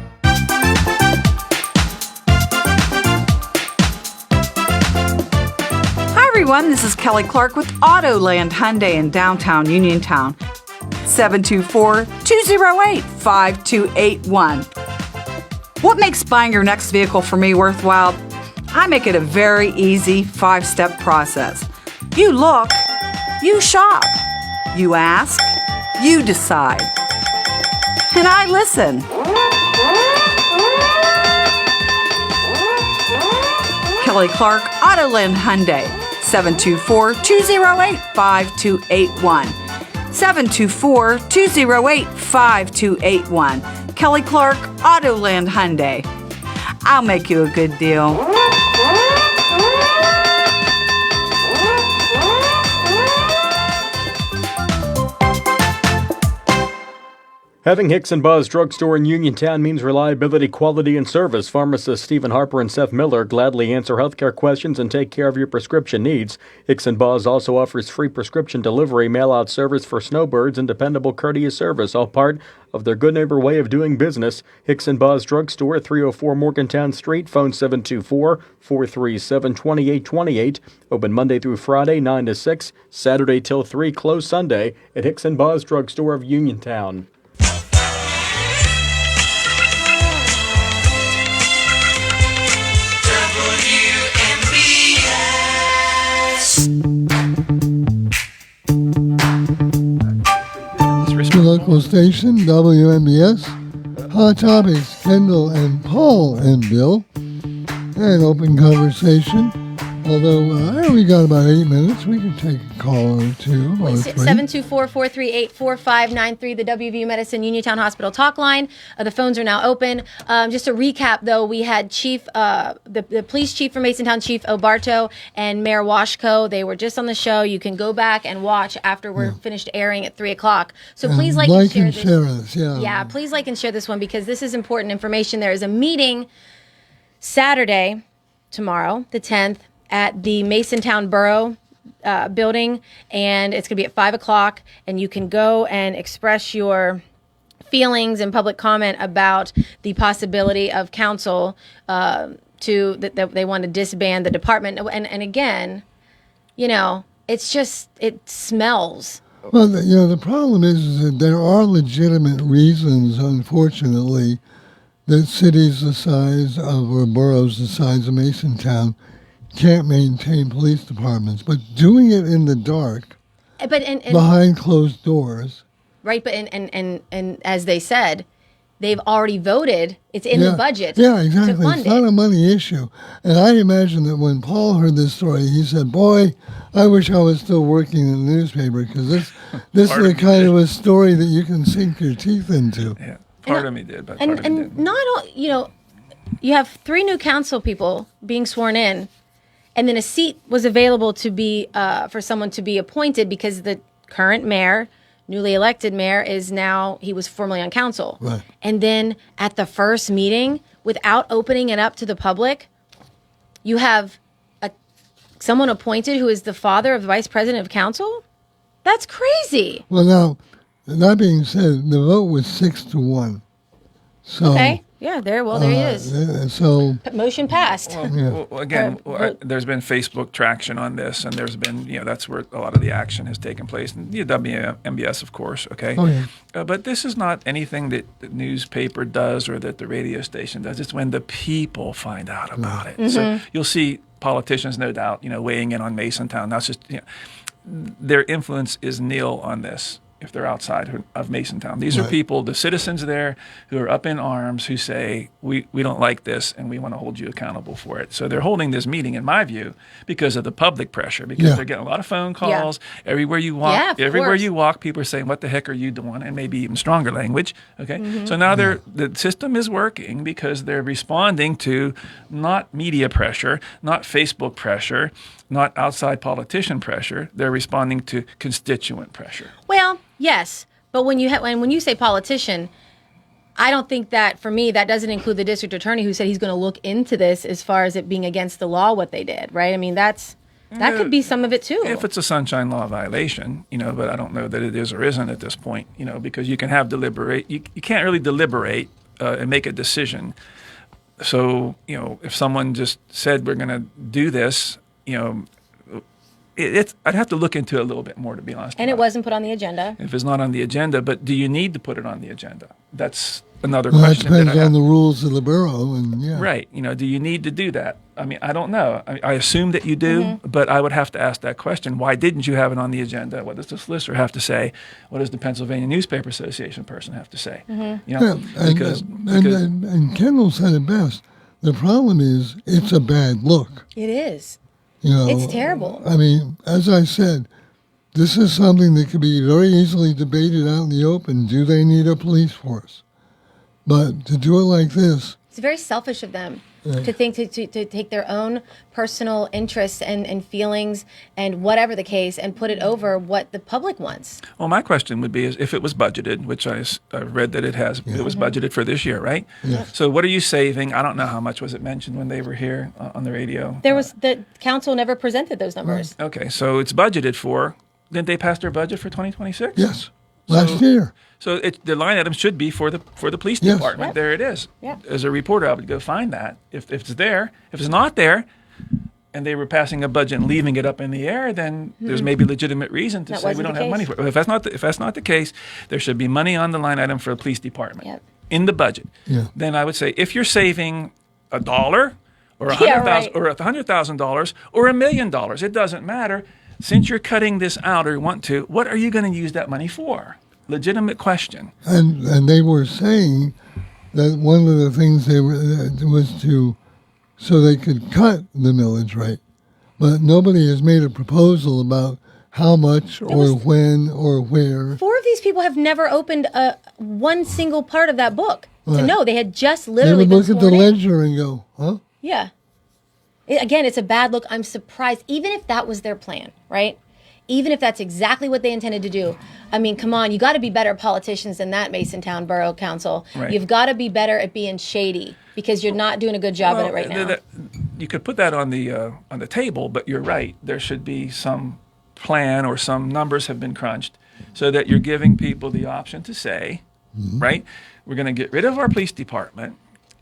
Everyone, this is Kelly Clark with Autoland Hyundai in downtown Uniontown. 724-208-5281. What makes buying your next vehicle for me worthwhile? I make it a very easy 5-step process. You look, you shop, you ask, you decide. And I listen. Kelly Clark, Autoland Hyundai. 724-208-5281. 724-208-5281. Kelly Clark, Autoland Hyundai. I'll make you a good deal. Having Hicks and Buzz Drugstore in Uniontown means reliability, quality, and service. Pharmacists Stephen Harper and Seth Miller gladly answer healthcare questions and take care of your prescription needs. Hicks and Buzz also offers free prescription delivery, mail-out service for snowbirds, and dependable courteous service, all part of their good neighbor way of doing business. Hicks and Buzz Drugstore, 304 Morgantown Street, phone 724-437-2828. Open Monday through Friday, 9 to 6, Saturday till 3, closed Sunday at Hicks and Buzz Drugstore of Uniontown. Local station, WMBS. Hot Topics, Kendall and Paul and Bill. And open conversation. Although we got about 8 minutes, we can take a call or two. 724-438-4593, the WVU Medicine Uniontown Hospital talk line. The phones are now open. Just to recap, though, we had the police chief from Masontown, Chief Obarto, and Mayor Washko. They were just on the show. You can go back and watch after we're finished airing at 3 o'clock. So please like and share this. Yeah, please like and share this one because this is important information. There is a meeting Saturday, tomorrow, the 10th, at the Masontown Borough building, and it's going to be at 5:00, and you can go and express your feelings and public comment about the possibility of council that they want to disband the department. And again, it's just, it smells. Well, the problem is that there are legitimate reasons, unfortunately, that cities the size of, or boroughs the size of Masontown can't maintain police departments. But doing it in the dark, behind closed doors. Right, but and as they said, they've already voted. It's in the budget. Yeah, exactly. To fund it's not a money issue. And I imagine that when Paul heard this story, he said, "Boy, I wish I was still working in the newspaper, because this is the kind of a story that you can sink your teeth into." Yeah, part of me did, but and part of me didn't. not all. You have 3 new council people being sworn in, and then a seat was available to be for someone to be appointed because the current mayor, newly elected mayor, he was formerly on council. Right. And then at the first meeting, without opening it up to the public, you have someone appointed who is the father of the vice president of council? That's crazy. Well, now, that being said, the vote was 6-1. So, okay. Yeah, there he is. So motion passed. Well, again, there's been Facebook traction on this, and there's been, that's where a lot of the action has taken place. And WMBS, of course, okay? Oh, yeah. But this is not anything that the newspaper does or that the radio station does. It's when the people find out about it. Mm-hmm. So you'll see politicians, no doubt, weighing in on Masontown. That's just, their influence is nil on this if they're outside of Masontown. These are people, the citizens there, who are up in arms, who say, we don't like this and we want to hold you accountable for it. So they're holding this meeting, in my view, because of the public pressure, because they're getting a lot of phone calls. Everywhere you walk, people are saying, what the heck are you doing? And maybe even stronger language. Okay. Mm-hmm. So now the system is working because they're responding to not media pressure, not Facebook pressure, not outside politician pressure. They're responding to constituent pressure. Well, yes, but when you say politician, I don't think that, for me, that doesn't include the district attorney who said he's going to look into this as far as it being against the law, what they did, right? I mean, that could be some of it too. If it's a sunshine law violation, but I don't know that it is or isn't at this point, because you can have you can't really deliberate and make a decision. So, if someone just said we're going to do this, I'd have to look into it a little bit more, to be honest. And it wasn't put on the agenda. If it's not on the agenda, but do you need to put it on the agenda? That's another Well, question. that depends on the rules of the borough, and Right. Do you need to do that? I mean, I don't know. I assume that you do, but I would have to ask that question. Why didn't you have it on the agenda? What does the solicitor have to say? What does the Pennsylvania Newspaper Association person have to say? Because and Kendall said it best. The problem is it's a bad look. It is. It's terrible. I mean, as I said, this is something that could be very easily debated out in the open. Do they need a police force? But to do it like this... It's very selfish of them to think to take their own personal interests and feelings and whatever the case and put it over what the public wants. Well, my question would be is if it was budgeted, which I read that it was budgeted for this year, right? Yes. So what are you saving? I don't know how much was it mentioned when they were here on the radio. The council never presented those numbers. Right. Okay, so it's budgeted for. Didn't they pass their budget for 2026? Yes, last year. So the line item should be for the police department. Yep. There it is. Yeah. As a reporter, I would go find that if it's there. If it's not there, and they were passing a budget and leaving it up in the air, then there's maybe legitimate reason to say we don't have money for it. If that's not the case, there should be money on the line item for the police department in the budget. Yeah. Then I would say if you're saving $1 or $100,000 or $100,000 or $1 million, it doesn't matter. Since you're cutting this out or want to, what are you going to use that money for? Legitimate question. And they were saying that one of the things was so they could cut the millage rate. But nobody has made a proposal about how much or when or where. 4 of these people have never opened one single part of that book to Right. know. They had just They literally would been look at the sworn in. ledger and go, huh? Yeah. Again, it's a bad look. I'm surprised, even if that was their plan, right? Even if that's exactly what they intended to do. I mean, come on, you got to be better politicians than that, Masontown Borough Council. Right. You've got to be better at being shady because you're not doing a good job at it right now. you could put that on the table, but you're right. There should be some plan or some numbers have been crunched so that you're giving people the option to say, right, we're going to get rid of our police department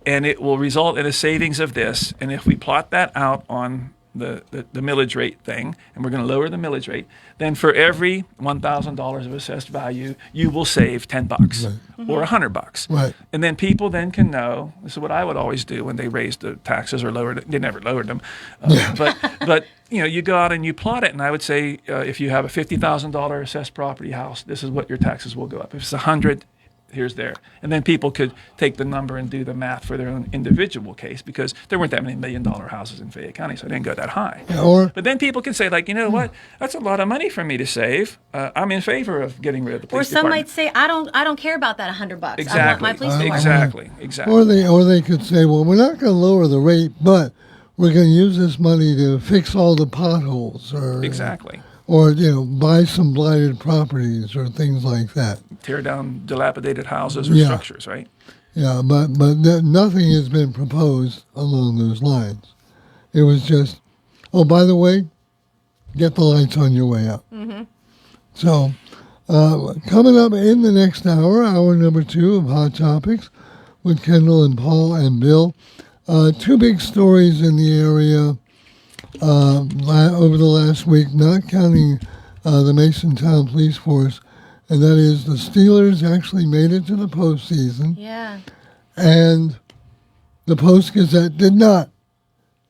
and it will result in a savings of this. And if we plot that out on the millage rate thing, and we're going to lower the millage rate, then for every $1,000 of assessed value, you will save $10 or $100. Right. And then people then can know, this is what I would always do when they raised the taxes or lowered it. They never lowered them. But you go out and you plot it, and I would say if you have a $50,000 assessed property house, this is what your taxes will go up. If it's $100,000, here's there. And then people could take the number and do the math for their own individual case, because there weren't that many $1 million houses in Fayette County, so it didn't go that high. But then people can say, like, you know what? That's a lot of money for me to save. I'm in favor of getting rid of the police department. Or some might say, I don't care about that $100. Exactly. I want my police department. Exactly. Or they could say, well, we're not going to lower the rate, but we're going to use this money to fix all the potholes, or or buy some blighted properties or things like that. Tear down dilapidated houses or structures, right? Yeah, but nothing has been proposed along those lines. It was just, oh, by the way, get the lights on your way out. Mm-hmm. So, coming up in the next hour, hour number 2 of Hot Topics with Kendall and Paul and Bill. 2 big stories in the area over the last week, not counting the Masontown Police Force, and that is the Steelers actually made it to the postseason. Yeah. And the Post-Gazette did not.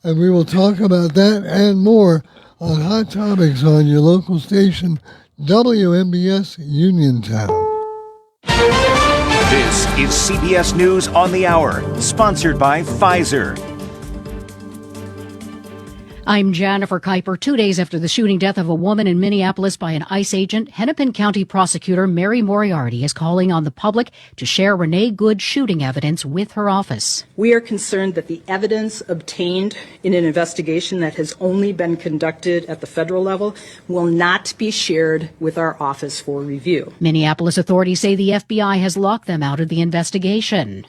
And we will talk about that and more on Hot Topics on your local station, WMBS Uniontown. This is CBS News on the Hour, sponsored by Pfizer. I'm Jennifer Kuiper. 2 days after the shooting death of a woman in Minneapolis by an ICE agent, Hennepin County prosecutor Mary Moriarty is calling on the public to share Renee Good's shooting evidence with her office. We are concerned that the evidence obtained in an investigation that has only been conducted at the federal level will not be shared with our office for review. Minneapolis authorities say the FBI has locked them out of the investigation.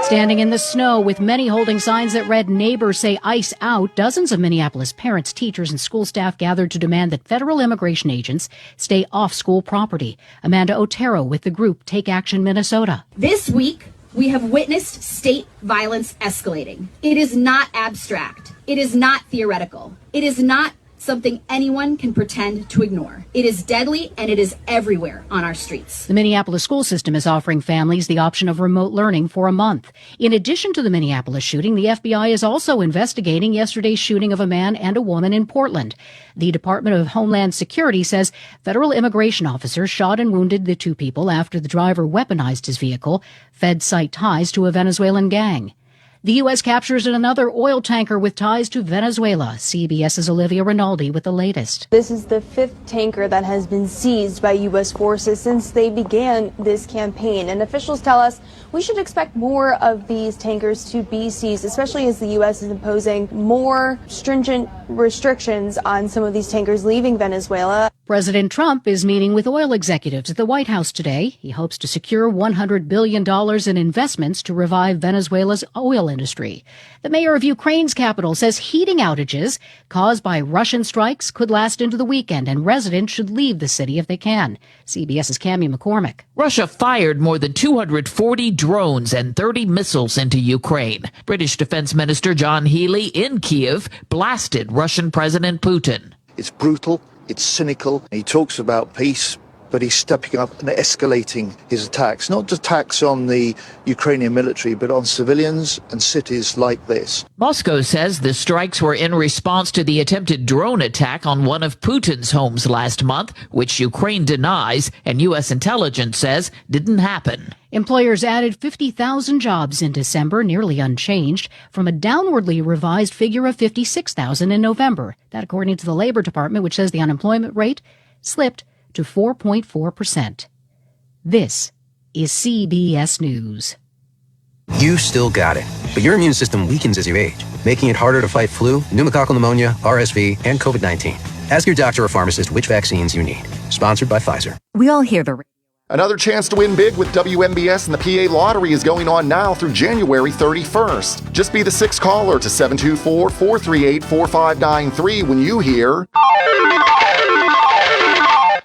Standing in the snow with many holding signs that read "Neighbors say ICE out," dozens of Minneapolis parents, teachers, and school staff gathered to demand that federal immigration agents stay off school property. Amanda Otero with the group Take Action Minnesota. This week, we have witnessed state violence escalating. It is not abstract. It is not theoretical. It is not something anyone can pretend to ignore. It is deadly, and it is everywhere on our streets. The Minneapolis school system is offering families the option of remote learning for a month. In addition to the Minneapolis shooting, the FBI is also investigating yesterday's shooting of a man and a woman in Portland. The Department of Homeland Security says federal immigration officers shot and wounded the 2 people after the driver weaponized his vehicle. Feds cite ties to a Venezuelan gang. The U.S. captures another oil tanker with ties to Venezuela. CBS's Olivia Rinaldi with the latest. This is the 5th tanker that has been seized by U.S. forces since they began this campaign. And officials tell us we should expect more of these tankers to be seized, especially as the U.S. is imposing more stringent restrictions on some of these tankers leaving Venezuela. President Trump is meeting with oil executives at the White House today. He hopes to secure $100 billion in investments to revive Venezuela's oil industry. The mayor of Ukraine's capital says heating outages caused by Russian strikes could last into the weekend, and residents should leave the city if they can. CBS's Cammie McCormick. Russia fired more than 240 drones and 30 missiles into Ukraine. British Defense Minister John Healey in Kiev blasted Russian President Putin. It's brutal. It's cynical. He talks about peace, but he's stepping up and escalating his attacks, not just attacks on the Ukrainian military, but on civilians and cities like this. Moscow says the strikes were in response to the attempted drone attack on one of Putin's homes last month, which Ukraine denies and U.S. intelligence says didn't happen. Employers added 50,000 jobs in December, nearly unchanged, from a downwardly revised figure of 56,000 in November. That according to the Labor Department, which says the unemployment rate slipped to 4.4%. This is CBS News. You still got it, but your immune system weakens as you age, making it harder to fight flu, pneumococcal pneumonia, RSV, and COVID-19. Ask your doctor or pharmacist which vaccines you need. Sponsored by Pfizer. We all hear the Another chance to win big with WMBS and the PA Lottery is going on now through January 31st. Just be the sixth caller to 724-438-4593 when you hear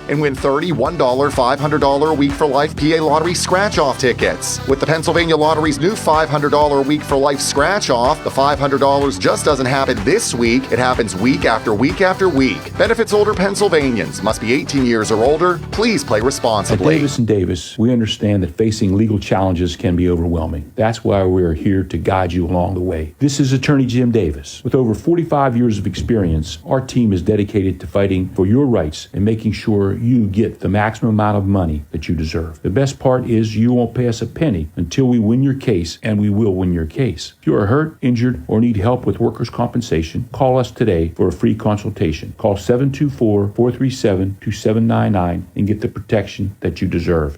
and win $30, $1, $500 a week for life PA Lottery scratch-off tickets. With the Pennsylvania Lottery's new $500 a week for life scratch-off, the $500 just doesn't happen this week. It happens week after week after week. Benefits older Pennsylvanians. Must be 18 years or older. Please play responsibly. At Davis & Davis, we understand that facing legal challenges can be overwhelming. That's why we're here to guide you along the way. This is Attorney Jim Davis. With over 45 years of experience, our team is dedicated to fighting for your rights and making sure you get the maximum amount of money that you deserve. The best part is you won't pay us a penny until we win your case, and we will win your case. If you are hurt, injured, or need help with workers' compensation, call us today for a free consultation. Call 724-437-2799 and get the protection that you deserve.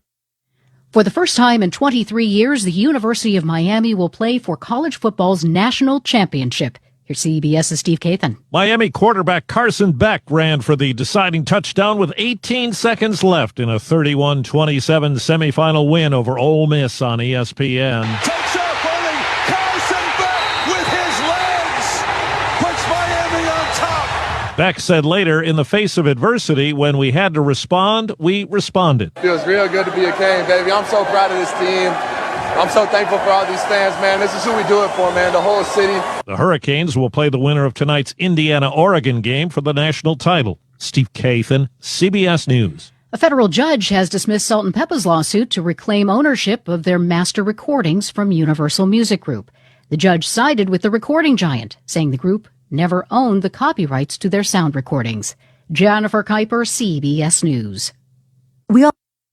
For the first time in 23 years, the University of Miami will play for college football's national championship. Here's CBS's Steve Kathan. Miami quarterback Carson Beck ran for the deciding touchdown with 18 seconds left in a 31-27 semifinal win over Ole Miss on ESPN. Takes off only Carson Beck with his legs. Puts Miami on top. Beck said later, in the face of adversity, when we had to respond, we responded. Feels real good to be a Cane, baby. I'm so proud of this team. I'm so thankful for all these fans, man. This is who we do it for, man. The whole city. The Hurricanes will play the winner of tonight's Indiana-Oregon game for the national title. Steve Kathan, CBS News. A federal judge has dismissed Salt and Peppa's lawsuit to reclaim ownership of their master recordings from Universal Music Group. The judge sided with the recording giant, saying the group never owned the copyrights to their sound recordings. Jennifer Kuiper, CBS News.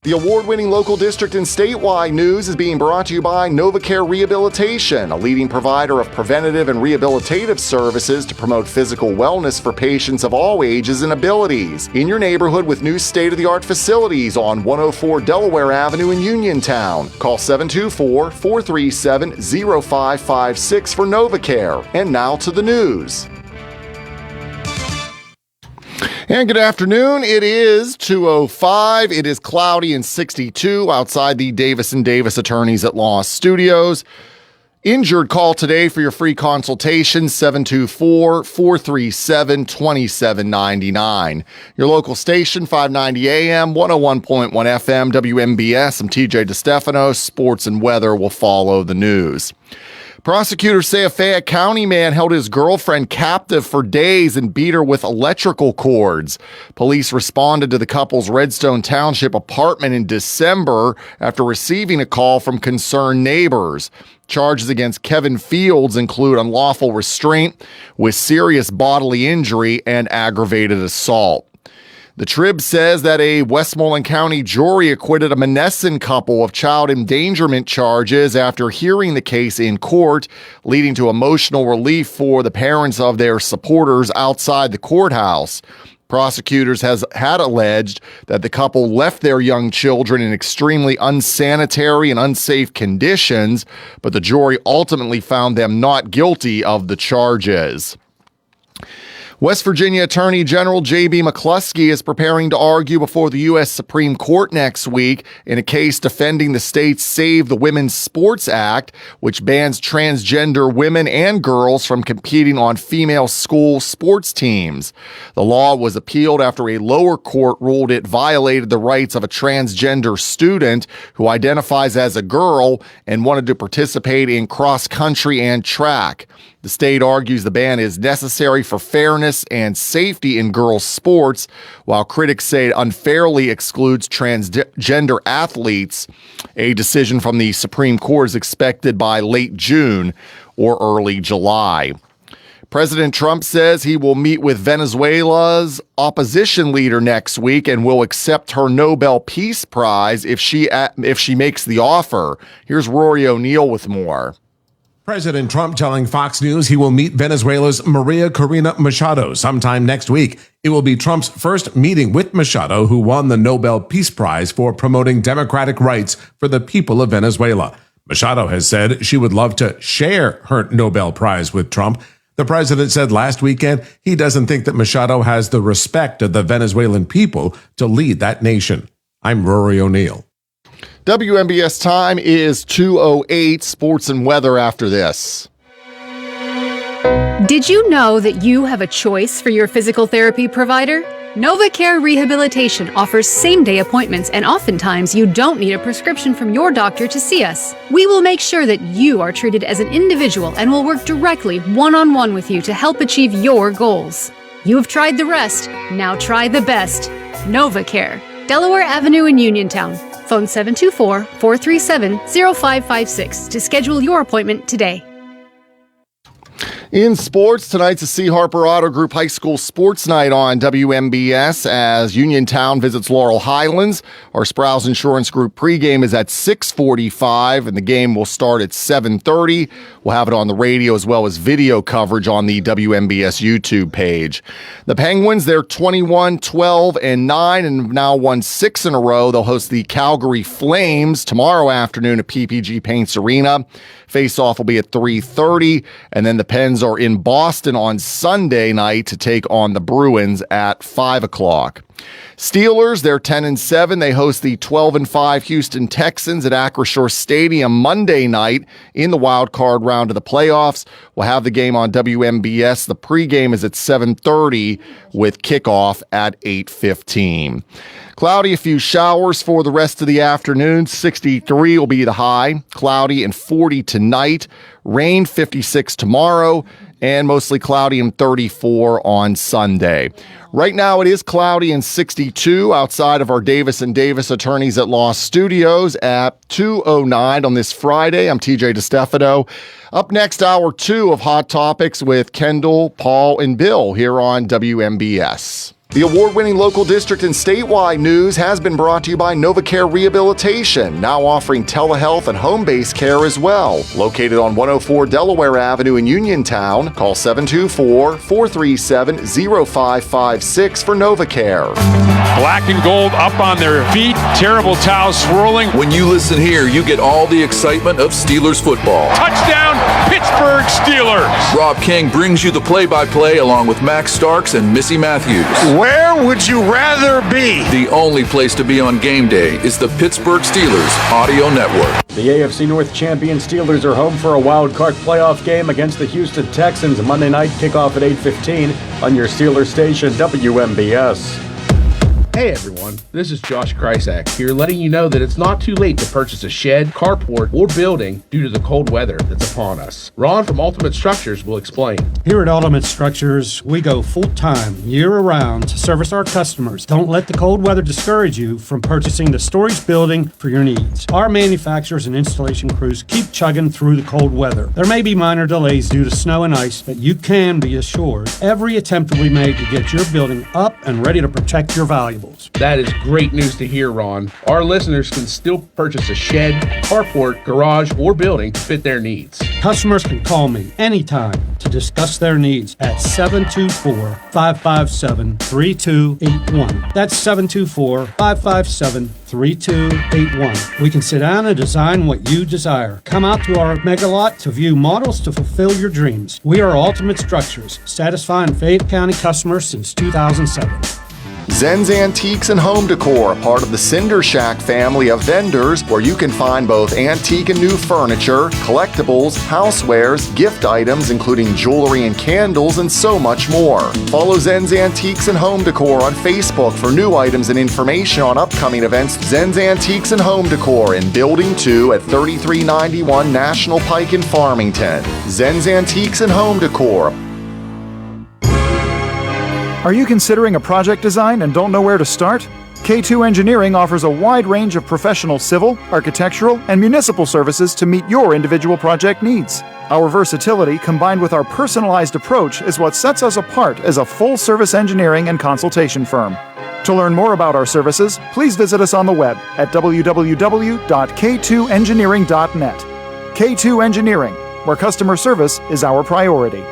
The award-winning local district and statewide news is being brought to you by NovaCare Rehabilitation, a leading provider of preventative and rehabilitative services to promote physical wellness for patients of all ages and abilities. In your neighborhood with new state-of-the-art facilities on 104 Delaware Avenue in Uniontown. Call 724-437-0556 for NovaCare. And now to the news. And good afternoon. It is 2:05. It is cloudy and 62 outside the Davis & Davis Attorneys at Law Studios. Injured call today for your free consultation, 724-437-2799. Your local station, 590 AM, 101.1 FM, WMBS. I'm TJ DeStefano. Sports and weather will follow the news. Prosecutors say a Fayette County man held his girlfriend captive for days and beat her with electrical cords. Police responded to the couple's Redstone Township apartment in December after receiving a call from concerned neighbors. Charges against Kevin Fields include unlawful restraint with serious bodily injury and aggravated assault. The Trib says that a Westmoreland County jury acquitted a Monessen couple of child endangerment charges after hearing the case in court, leading to emotional relief for the parents of their supporters outside the courthouse. Prosecutors had alleged that the couple left their young children in extremely unsanitary and unsafe conditions, but the jury ultimately found them not guilty of the charges. West Virginia Attorney General J.B. McCluskey is preparing to argue before the U.S. Supreme Court next week in a case defending the state's Save the Women's Sports Act, which bans transgender women and girls from competing on female school sports teams. The law was appealed after a lower court ruled it violated the rights of a transgender student who identifies as a girl and wanted to participate in cross country and track. The state argues the ban is necessary for fairness and safety in girls' sports, while critics say it unfairly excludes transgender athletes. A decision from the Supreme Court is expected by late June or early July. President Trump says he will meet with Venezuela's opposition leader next week and will accept her Nobel Peace Prize if she makes the offer. Here's Rory O'Neill with more. President Trump telling Fox News he will meet Venezuela's Maria Corina Machado sometime next week. It will be Trump's first meeting with Machado, who won the Nobel Peace Prize for promoting democratic rights for the people of Venezuela. Machado has said she would love to share her Nobel Prize with Trump. The president said last weekend he doesn't think that Machado has the respect of the Venezuelan people to lead that nation. I'm Rory O'Neill. WMBS time is 2:08. Sports and weather after this. Did you know that you have a choice for your physical therapy provider? NovaCare Rehabilitation offers same-day appointments, and oftentimes you don't need a prescription from your doctor to see us. We will make sure that you are treated as an individual and will work directly one-on-one with you to help achieve your goals. You have tried the rest, now try the best. NovaCare, Delaware Avenue in Uniontown. Phone 724-437-0556 to schedule your appointment today. In sports, tonight's the C. Harper Auto Group High School Sports Night on WMBS as Uniontown visits Laurel Highlands. Our Sprouse Insurance Group pregame is at 6:45, and the game will start at 7:30. We'll have it on the radio as well as video coverage on the WMBS YouTube page. The Penguins, they're 21-12-9 and have now won 6 in a row. They'll host the Calgary Flames tomorrow afternoon at PPG Paints Arena. Face-off will be at 3:30, and then the Pens are in Boston on Sunday night to take on the Bruins at 5 o'clock. Steelers, they're 10-7. They host the 12-5 Houston Texans at Acrisure Stadium Monday night in the wild card round of the playoffs. We'll have the game on WMBS. The pregame is at 7:30 with kickoff at 8:15. Cloudy, a few showers for the rest of the afternoon. 63 will be the high. Cloudy and 40 tonight. Rain 56 tomorrow. And mostly cloudy and 34 on Sunday. Right now it is cloudy and 62 outside of our Davis & Davis Attorneys at Law Studios at 2:09 on this Friday. I'm TJ DeStefano. Up next, hour 2 of Hot Topics with Kendall, Paul, and Bill here on WMBS. The award-winning local district and statewide news has been brought to you by NovaCare Rehabilitation, now offering telehealth and home-based care as well. Located on 104 Delaware Avenue in Uniontown, call 724-437-0556 for NovaCare. Black and gold up on their feet, terrible towels swirling. When you listen here, you get all the excitement of Steelers football. Touchdown, Pittsburgh Steelers! Rob King brings you the play-by-play along with Max Starks and Missy Matthews. Where would you rather be? The only place to be on game day is the Pittsburgh Steelers Audio Network. The AFC North champion Steelers are home for a wild card playoff game against the Houston Texans Monday night, kickoff at 8:15 on your Steelers station, WMBS. Hey everyone, this is Josh Krysak here letting you know that it's not too late to purchase a shed, carport, or building due to the cold weather that's upon us. Ron from Ultimate Structures will explain. Here at Ultimate Structures, we go full-time, year-round to service our customers. Don't let the cold weather discourage you from purchasing the storage building for your needs. Our manufacturers and installation crews keep chugging through the cold weather. There may be minor delays due to snow and ice, but you can be assured every attempt will be made to get your building up and ready to protect your valuables. That is great news to hear, Ron. Our listeners can still purchase a shed, carport, garage, or building to fit their needs. Customers can call me anytime to discuss their needs at 724-557-3281. That's 724-557-3281. We can sit down and design what you desire. Come out to our mega lot to view models to fulfill your dreams. We are Ultimate Structures, satisfying Fayette County customers since 2007. Zen's Antiques and Home Decor, a part of the Cinder Shack family of vendors where you can find both antique and new furniture, collectibles, housewares, gift items including jewelry and candles, and so much more. Follow Zen's Antiques and Home Decor on Facebook for new items and information on upcoming events. Zen's Antiques and Home Decor in Building 2 at 3391 National Pike in Farmington. Zen's Antiques and Home Decor. Are you considering a project design and don't know where to start? K2 Engineering offers a wide range of professional civil, architectural, and municipal services to meet your individual project needs. Our versatility combined with our personalized approach is what sets us apart as a full-service engineering and consultation firm. To learn more about our services, please visit us on the web at www.k2engineering.net. K2 Engineering, where customer service is our priority.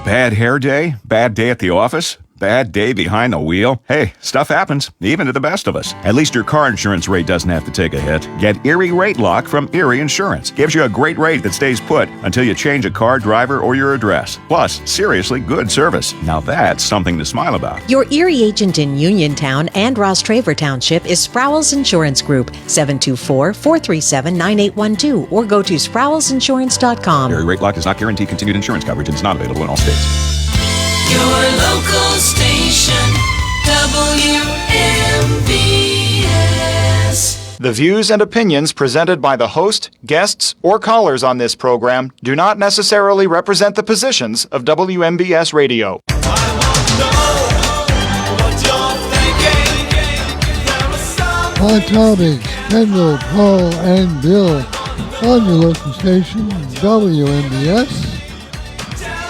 Bad hair day? Bad day at the office? Bad day behind the wheel? Hey, stuff happens, even to the best of us. At least your car insurance rate doesn't have to take a hit. Get Erie Rate Lock from Erie Insurance. Gives you a great rate that stays put until you change a car, driver, or your address. Plus, seriously good service. Now that's something to smile about. Your Erie agent in Uniontown and Ross Traver Township is Sprowls Insurance Group, 724-437-9812, or go to sprowlsinsurance.com. Erie Rate Lock does not guarantee continued insurance coverage and is not available in all states. Your local station, WMBS. The views and opinions presented by the host, guests, or callers on this program do not necessarily represent the positions of WMBS Radio. Hot Topics, Kendall, Paul, and Bill on your local station, WMBS.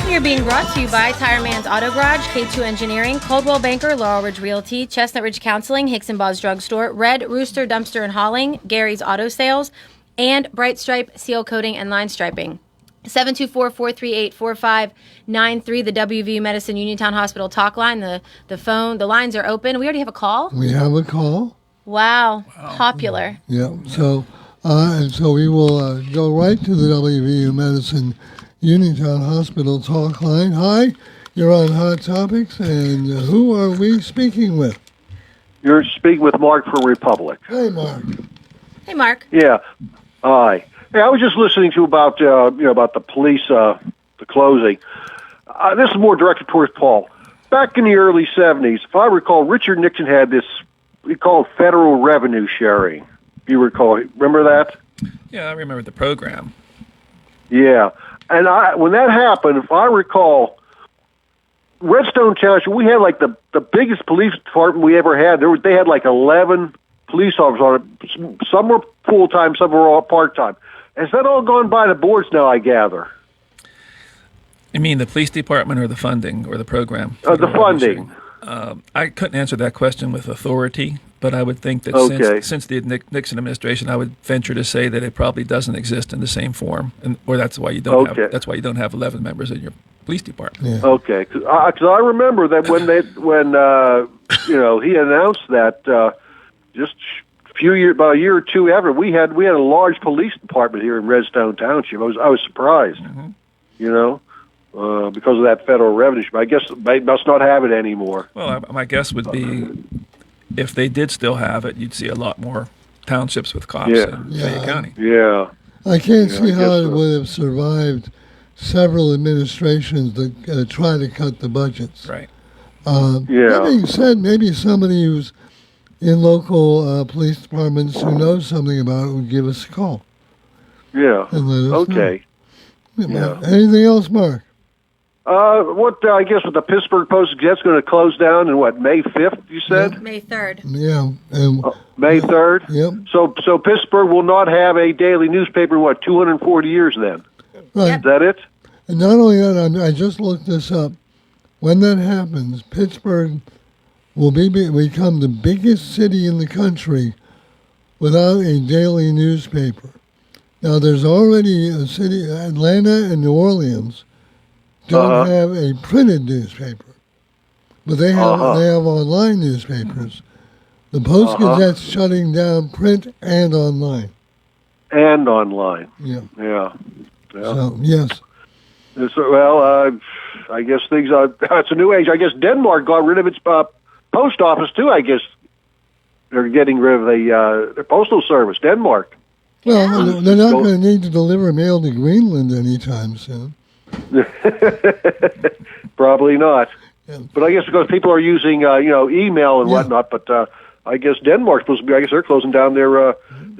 We are being brought to you by Tire Man's Auto Garage, K2 Engineering, Coldwell Banker, Laurel Ridge Realty, Chestnut Ridge Counseling, Hicks and Ball's Drugstore, Red Rooster Dumpster and Hauling, Gary's Auto Sales, and Bright Stripe Seal Coating and Line Striping. 724-438-4593, the WVU Medicine Uniontown Hospital talk line. The phone, the lines are open. We already have a call. We have a call. Wow. Popular. Yeah, so we will go right to the WVU Medicine Uniontown Hospital talk line. Hi, you're on Hot Topics, and who are we speaking with? You're speaking with Mark from Republic. Hey, Mark. Hey, Mark. Yeah. Hi. Hey, I was just listening to about about the police, the closing. This is more directed towards Paul. Back in the early 70s, if I recall, Richard Nixon had this we call it federal revenue sharing. You recall? Remember that? Yeah, I remember the program. Yeah. And when that happened, if I recall, Redstone Township, we had like the biggest police department we ever had. They had like 11 police officers on it. Some were full-time, some were all part-time. Has that all gone by the boards now, I gather? You mean the police department or the funding or the program? The funding. I couldn't answer that question with authority, but I would think that since the Nixon administration, I would venture to say that it probably doesn't exist in the same form, or that's why you don't have 11 members in your police department. Yeah. Okay, because I remember that when he announced that just about a year or two after, we had a large police department here in Redstone Township. I was surprised, because of that federal revenue. I guess they must not have it anymore. Well, my guess would be if they did still have it, you'd see a lot more townships with cops in Fayette County. Yeah. I can't see how it would have survived several administrations that try to cut the budgets. Right. That being said, maybe somebody who's in local police departments who knows something about it would give us a call. Yeah. And let us know. Yeah. Anything else, Mark? I guess with the Pittsburgh Post-Gazette's going to close down in May 5th, you said? May 3rd. Yeah. May 3rd? Yep. So Pittsburgh will not have a daily newspaper in 240 years then? Right. Is that it? And not only that, I just looked this up. When that happens, Pittsburgh will become the biggest city in the country without a daily newspaper. Now, there's already a city, Atlanta and New Orleans, don't have a printed newspaper, but they have online newspapers. The Post-Gazette's shutting down print and online. And online. Yeah. Yeah. So, yes. I guess things are, it's a new age. I guess Denmark got rid of its post office, too, I guess. They're getting rid of their postal service, Denmark. Well, they're not going to need to deliver mail to Greenland anytime soon. Probably not. Yeah. But I guess because people are using, email and whatnot, but I guess Denmark's supposed to be, I guess they're closing down their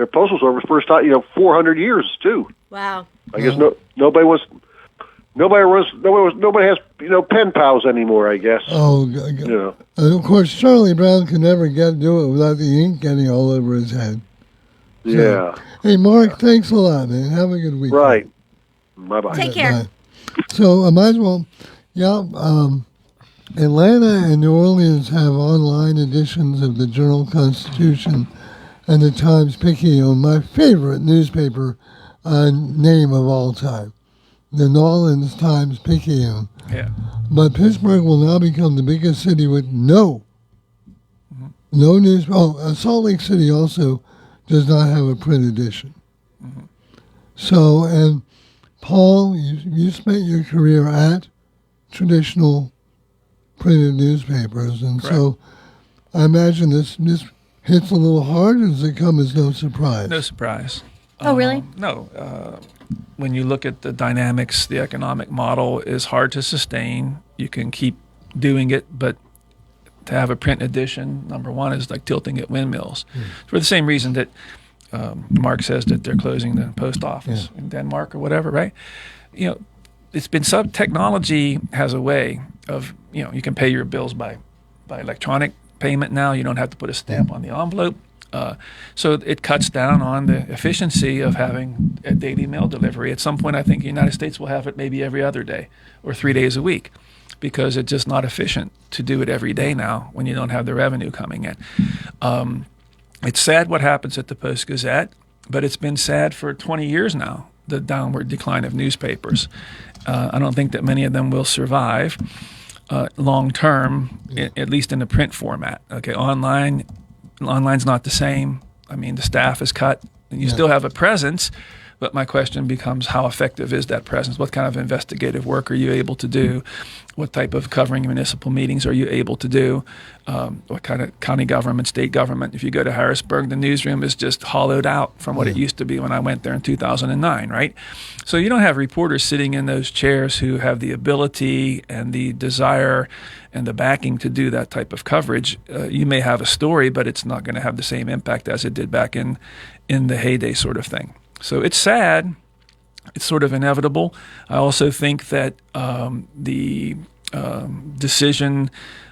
postal service first time, 400 years, too. Wow. I guess nobody has, pen pals anymore, I guess. Oh, God. And of course, Charlie Brown can never do it without the ink getting all over his head. So, yeah. Hey, Mark, thanks a lot, man. Have a good week. Right. Bye-bye. Take care. Bye. So I might as well, Atlanta and New Orleans have online editions of the Journal-Constitution and the Times-Picayune, my favorite newspaper name of all time. the Nolans Times-Picayune. Yeah. But Pittsburgh will now become the biggest city with no news. Salt Lake City also does not have a print edition. So, and Paul, you spent your career at traditional printed newspapers, and so I imagine this hits a little hard. Does it come as no surprise? No surprise. Oh, really? No. When you look at the dynamics, the economic model is hard to sustain. You can keep doing it, but to have a print edition, number one, is like tilting at windmills. For the same reason that Mark says that they're closing the post office in Denmark or whatever, right? It's been technology has a way of, you can pay your bills by electronic payment now. You don't have to put a stamp on the envelope. So it cuts down on the efficiency of having a daily mail delivery. At some point, I think the United States will have it maybe every other day or 3 days a week, because it's just not efficient to do it every day now when you don't have the revenue coming in. It's sad what happens at the Post-Gazette, but it's been sad for 20 years now, the downward decline of newspapers. I don't think that many of them will survive long term, at least in the print format. Okay, online's not the same. I mean, the staff is cut, and you still have a presence, but my question becomes, how effective is that presence? What kind of investigative work are you able to do? What type of covering municipal meetings are you able to do? What kind of county government, state government? If you go to Harrisburg, the newsroom is just hollowed out from what it used to be when I went there in 2009, right? So you don't have reporters sitting in those chairs who have the ability and the desire and the backing to do that type of coverage. You may have a story, but it's not going to have the same impact as it did back in the heyday sort of thing. So it's sad. It's sort of inevitable. I also think that the decision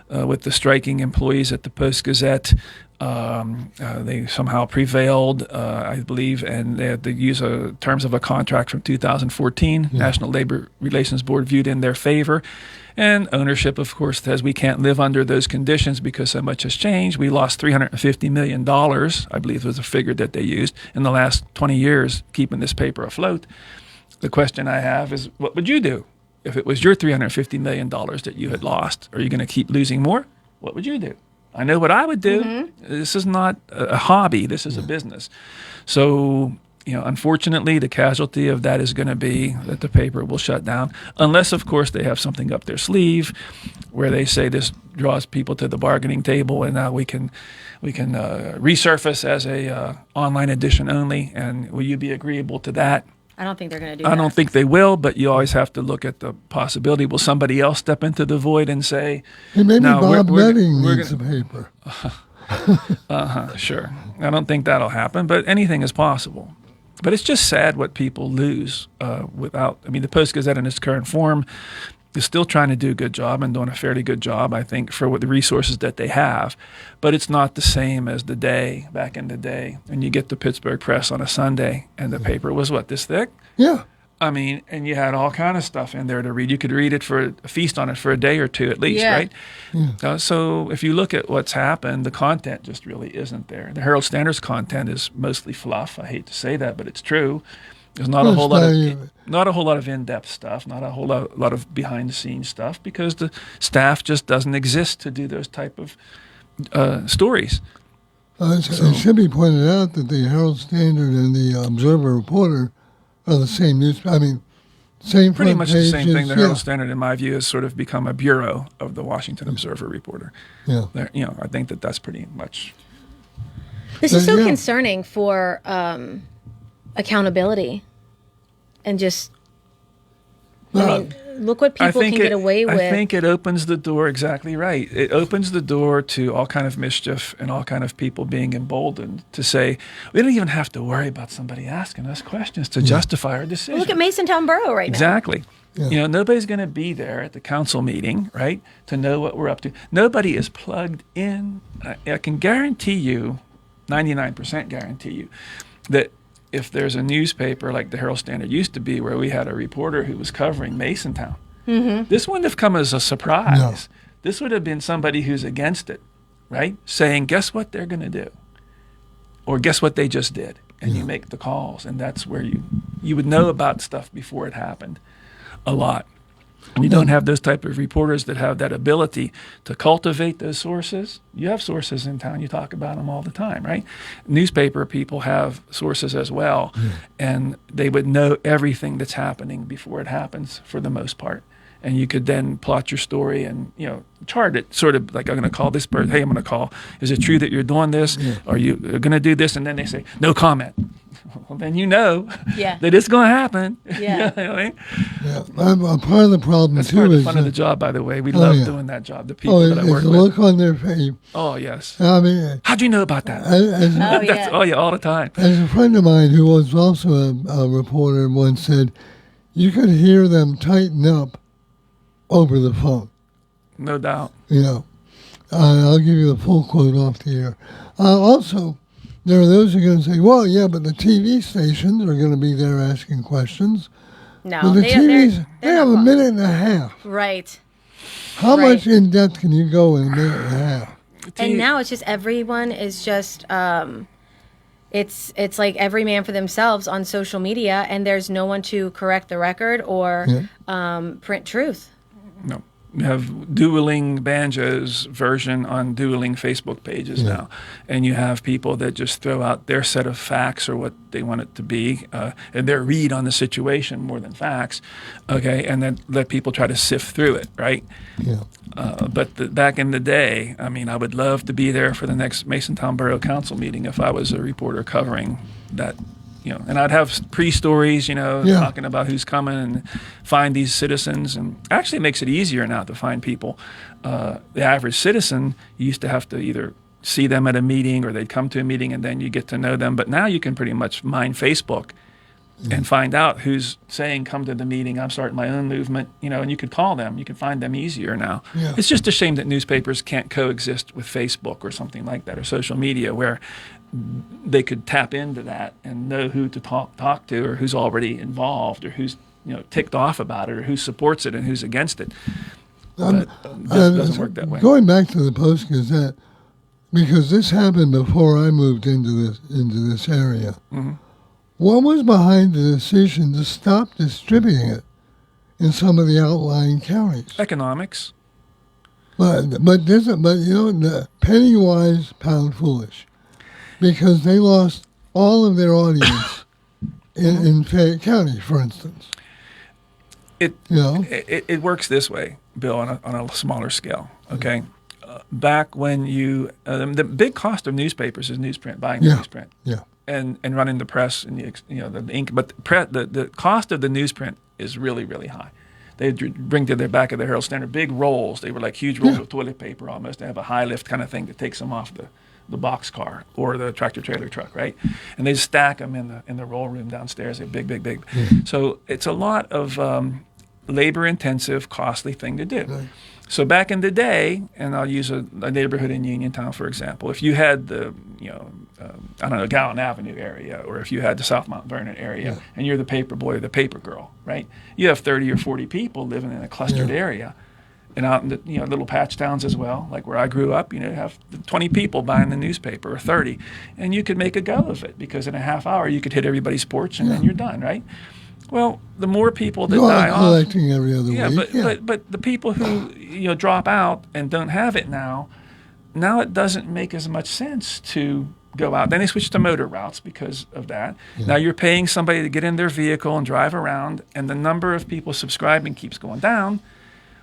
with the striking employees at the Post-Gazette, they somehow prevailed, I believe, and they had to use terms of a contract from 2014. National Labor Relations Board viewed in their favor. And ownership, of course, says we can't live under those conditions because so much has changed. We lost $350 million, I believe was the figure that they used, in the last 20 years keeping this paper afloat. The question I have is, what would you do if it was your $350 million that you had lost? Are you going to keep losing more? What would you do? I know what I would do. This is not a hobby. This is a business. So, unfortunately, the casualty of that is going to be that the paper will shut down, unless, of course, they have something up their sleeve where they say this draws people to the bargaining table, and now we can resurface as a online edition only. And will you be agreeable to that? I don't think they're going to do that. I don't think they will, but you always have to look at the possibility. Will somebody else step into the void and say, maybe no, Bob Redding needs a paper. Sure. I don't think that'll happen, but anything is possible. But it's just sad what people lose the Post-Gazette in its current form is still trying to do a good job and doing a fairly good job, I think, for what the resources that they have. But it's not the same as back in the day, when you get the Pittsburgh Press on a Sunday and the paper was, this thick? Yeah. I mean, and you had all kind of stuff in there to read. You could read it feast on it for a day or two at least, right? Yeah. So if you look at what's happened, the content just really isn't there. The Herald Standard's content is mostly fluff. I hate to say that, but it's true. There's not a whole lot of in-depth stuff, not a whole lot of behind-the-scenes stuff, because the staff just doesn't exist to do those type of stories. It should be pointed out that the Herald Standard and the Observer Reporter are the same news. I mean, same pretty much pages, the same thing. The Herald Standard, in my view, has sort of become a bureau of the Washington Observer Reporter. Yeah, I think that's pretty much. This is so concerning for accountability, and just. Look what people can get away with. I think it opens the door, exactly right. It opens the door to all kind of mischief and all kind of people being emboldened to say, we don't even have to worry about somebody asking us questions to justify our decision. Well, look at Masontown Borough right now. Exactly. Yeah. Nobody's going to be there at the council meeting, right, to know what we're up to. Nobody is plugged in. I can guarantee you, 99% guarantee you, that if there's a newspaper like the Herald Standard used to be, where we had a reporter who was covering Masontown, this wouldn't have come as a surprise. No. This would have been somebody who's against it, right? Saying, guess what they're going to do? Or guess what they just did? And you make the calls, and that's where you would know about stuff before it happened. a lot. And you don't have those type of reporters that have that ability to cultivate those sources. You have sources in town. You talk about them all the time, right? Newspaper people have sources as well, and they would know everything that's happening before it happens for the most part. And you could then plot your story and, chart it sort of like, I'm going to call this person. Hey, I'm going to call. Is it true that you're doing this? Are you going to do this? And then they say, no comment. Well, then that it's going to happen. Yeah. Part of the problem That's too part of the is fun of the job, by the way. We love doing that job. The people that I work the with. look on their face. Oh yes. I mean, how'd you know about that? All the time. As a friend of mine who was also a reporter once said, you could hear them tighten up over the phone. No doubt. I'll give you the full quote off the air. Also, there are those who are going to say, well, yeah, but the TV stations are going to be there asking questions. No, but the TVs, they have a minute and a half. Right. How much in depth can you go in a minute and a half? And now it's just everyone is just it's like every man for themselves on social media, and there's no one to correct the record or print truth. No. You have dueling banjos version on dueling Facebook pages now. And you have people that just throw out their set of facts or what they want it to be, and their read on the situation more than facts, and then let people try to sift through it, right? But back in the day, I mean, I would love to be there for the next Masontown Borough Council meeting if I was a reporter covering that. And I'd have pre-stories, talking about who's coming and find these citizens. And actually it makes it easier now to find people. The average citizen, you used to have to either see them at a meeting or they'd come to a meeting and then you get to know them. But now you can pretty much mine Facebook and find out who's saying, come to the meeting, I'm starting my own movement, and you could call them. You can find them easier now. It's just a shame that newspapers can't coexist with Facebook or something like that, or social media, where they could tap into that and know who to talk to, or who's already involved, or who's ticked off about it, or who supports it and who's against it. But it doesn't work that way. Going back to the Post-Gazette, because this happened before I moved into this area. Mm-hmm. What was behind the decision to stop distributing it in some of the outlying counties? Economics. But the penny wise, pound foolish, because they lost all of their audience in Fayette County, for instance. It works this way, Bill, on a smaller scale. Okay, back when the big cost of newspapers is newsprint, buying newsprint. And running the press and the ink, but the cost of the newsprint is really, really high. They bring to their back of the Herald Standard big rolls. They were like huge rolls of toilet paper almost. They have a high lift kind of thing that takes them off the box car or the tractor trailer truck, right? And they stack them in the roll room downstairs. They're big, big, big. So it's a lot of labor intensive, costly thing to do. So back in the day, and I'll use a neighborhood in Uniontown, for example, if you had the, Gowan Avenue area, or if you had the South Mount Vernon area, and you're the paper boy or the paper girl, right? You have 30 or 40 people living in a clustered area. And out in the little patch towns as well, like where I grew up, you have 20 people buying the newspaper, or 30. And you could make a go of it, because in a half hour you could hit everybody's porch and then you're done, right? Well, the more people that die off, collecting every other week. But the people who drop out and don't have it now it doesn't make as much sense to go out. Then they switch to motor routes because of that. Now you're paying somebody to get in their vehicle and drive around, and the number of people subscribing keeps going down.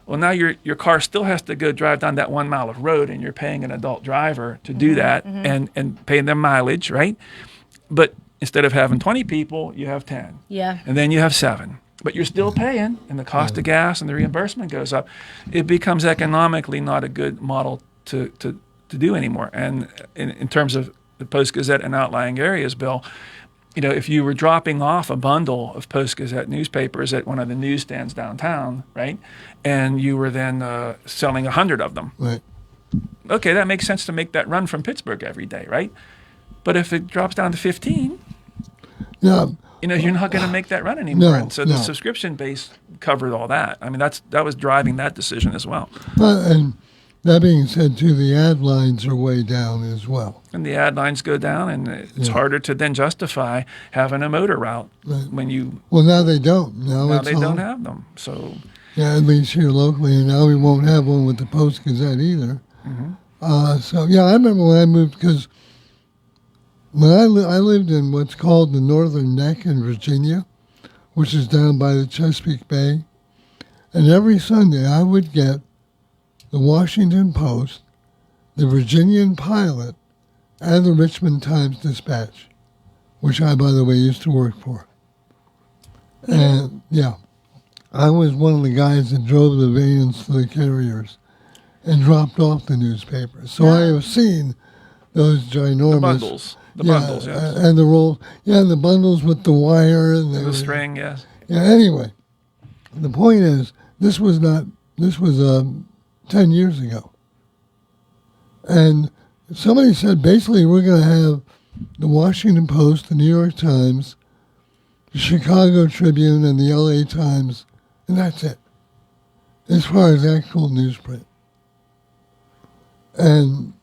Well, now your car still has to go drive down that 1 mile of road, and you're paying an adult driver to do that and paying them mileage, right? But instead of having 20 people, you have 10. Yeah. And then you have 7. But you're still paying, and the cost of gas and the reimbursement goes up. It becomes economically not a good model to do anymore. And in terms of the Post-Gazette and outlying areas, Bill, if you were dropping off a bundle of Post-Gazette newspapers at one of the newsstands downtown, right, and you were then selling 100 of them, right? Okay, that makes sense to make that run from Pittsburgh every day, right? But if it drops down to 15, you're not going to make that run anymore. And so the subscription base covered all that. I mean, that was driving that decision as well. And That being said, too, the ad lines are way down as well. And the ad lines go down, and it's harder to then justify having a motor route when you. Well, now they don't. Now they don't have them. So. Yeah, at least here locally, and now we won't have one with the Post-Gazette either. So, yeah, I remember when I moved, because when I lived in what's called the Northern Neck in Virginia, which is down by the Chesapeake Bay, and every Sunday I would get the Washington Post, the Virginian Pilot, and the Richmond Times-Dispatch, which I, by the way, used to work for. And, yeah, I was one of the guys that drove the vans to the carriers and dropped off the newspapers. So I have seen those ginormous... The bundles, yes. And the roll, the bundles with the wire and the string, yes. Yeah, anyway, the point is, this was 10 years ago. And somebody said, basically, we're going to have the Washington Post, the New York Times, the Chicago Tribune, and the LA Times, and that's it, as far as actual newsprint. And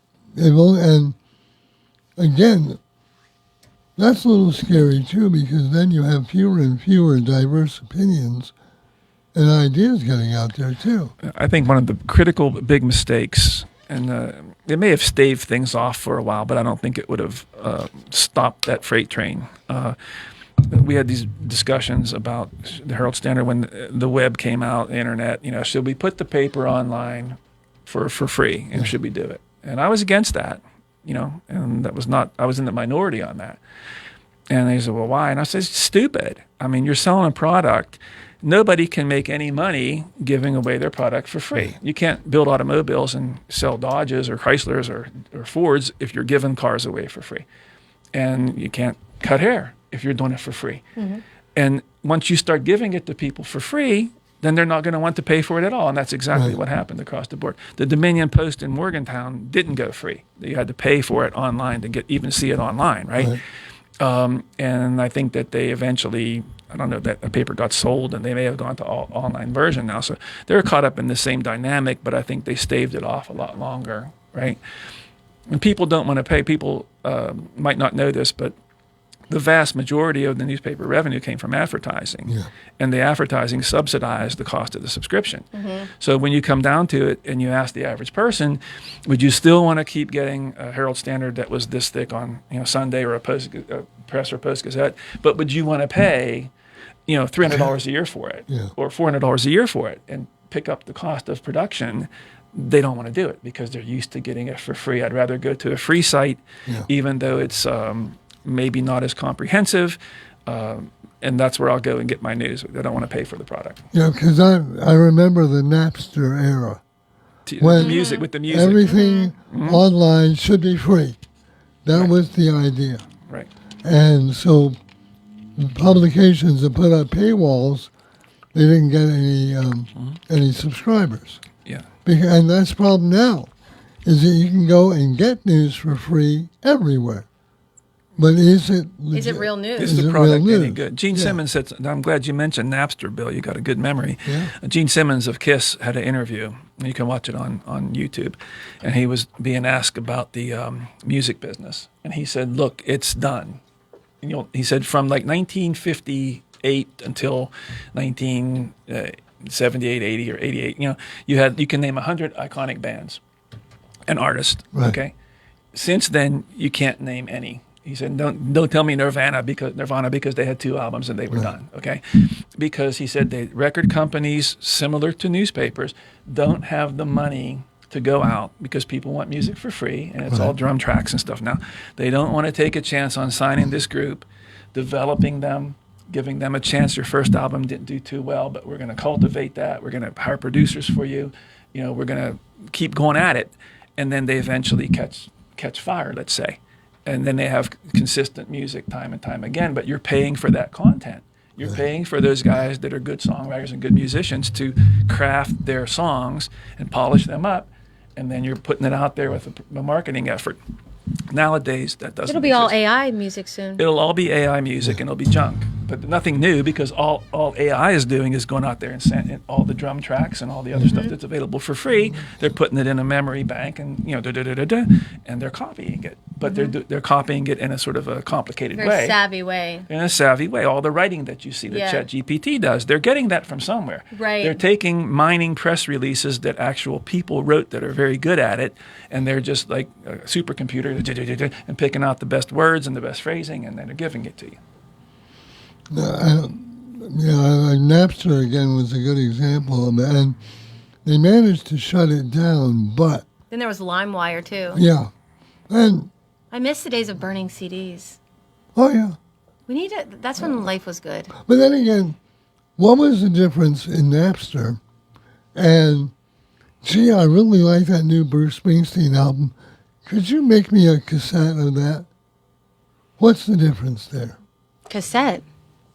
again, that's a little scary, too, because then you have fewer and fewer diverse opinions and ideas getting out there, too. I think one of the critical big mistakes, and it may have staved things off for a while, but I don't think it would have stopped that freight train. We had these discussions about the Herald Standard when the web came out, the internet, should we put the paper online for free, and should we do it? And I was against that, and that was not, I was in the minority on that. And they said, well, why? And I said, it's stupid. I mean, you're selling a product. Nobody can make any money giving away their product for free. You can't build automobiles and sell Dodges or Chryslers or Fords if you're giving cars away for free. And you can't cut hair if you're doing it for free. And once you start giving it to people for free, then they're not going to want to pay for it at all. And that's exactly what happened across the board. The Dominion Post in Morgantown didn't go free. You had to pay for it online to even see it online, right? And I think that they eventually, I don't know, that a paper got sold and they may have gone to online version now. So they're caught up in the same dynamic, but I think they staved it off a lot longer, right? And people don't want to pay. People might not know this, but the vast majority of the newspaper revenue came from advertising. And the advertising subsidized the cost of the subscription. So when you come down to it and you ask the average person, would you still want to keep getting a Herald Standard that was this thick on Sunday, or a Press or Post Gazette, but would you want to pay $300 a year for it, or $400 a year for it, and pick up the cost of production? They don't want to do it because they're used to getting it for free. I'd rather go to a free site, even though it's maybe not as comprehensive, and that's where I'll go and get my news. I don't want to pay for the product. Yeah, because I remember the Napster era. When with the music. Everything online should be free. That was the idea. Right. And so publications that put up paywalls, they didn't get any subscribers. Yeah. And that's the problem now, is that you can go and get news for free everywhere. But is it real news? Is the product any good? Gene Simmons said, I'm glad you mentioned Napster, Bill. You got a good memory. Gene Simmons of KISS had an interview. You can watch it on YouTube. And he was being asked about the music business. And he said, look, it's done. He said from like 1958 until 1978, 80, or 88, you can name 100 iconic bands and artists, okay? Since then, you can't name any. He said, don't tell me Nirvana because they had 2 albums and they were done, okay? Because he said the record companies, similar to newspapers, don't have the money to go out because people want music for free, and it's all drum tracks and stuff now. They don't want to take a chance on signing this group, developing them, giving them a chance. Your first album didn't do too well, but we're going to cultivate that. We're going to hire producers for you. We're going to keep going at it, and then they eventually catch fire, let's say. And then they have consistent music time and time again, but you're paying for that content. You're paying for those guys that are good songwriters and good musicians to craft their songs and polish them up, and then you're putting it out there with a marketing effort. Nowadays, that doesn't It'll be exist. all AI music soon. It'll all be AI music, and it'll be junk. but nothing new, because all AI is doing is going out there and sending all the drum tracks and all the other stuff that's available for free. They're putting it in a memory bank, and and they're copying it. But they're copying it in a sort of a complicated Very way. savvy way. In a savvy way. All the writing that you see that ChatGPT does, they're getting that from somewhere. Right. They're taking mining press releases that actual people wrote that are very good at it, and they're just like a supercomputer and picking out the best words and the best phrasing, and then they're giving it to you. Napster again was a good example of that, and they managed to shut it down, but Then there was LimeWire too. yeah, and I miss the days of burning CDs. oh yeah. We need to. That's when life was good. But then again, what was the difference in Napster? And gee, I really like that new Bruce Springsteen album. Could you make me a cassette of that? What's the difference there? Cassette.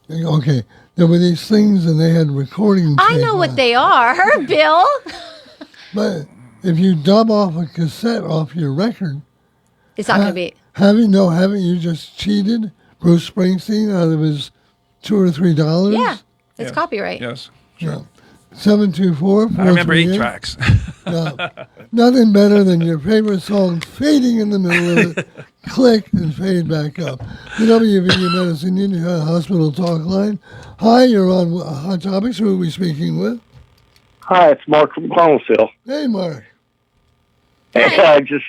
Okay, there were these things and they had recording tape I know on what it. they are, Bill. But if you dub off a cassette off your record, It's not going to be. haven't you just cheated Bruce Springsteen out of his $2 or $3? Yeah, it's copyright. Yes. Yeah. 724. I remember 8 tracks. Nothing better than your favorite song fading in the middle of it, click and fade back up. The WVU Medicine Union Hospital Talk Line. Hi, you're on Hot Topics. Who are we speaking with? Hi, it's Mark from Connellsville. Hey, Mark. Hey, I just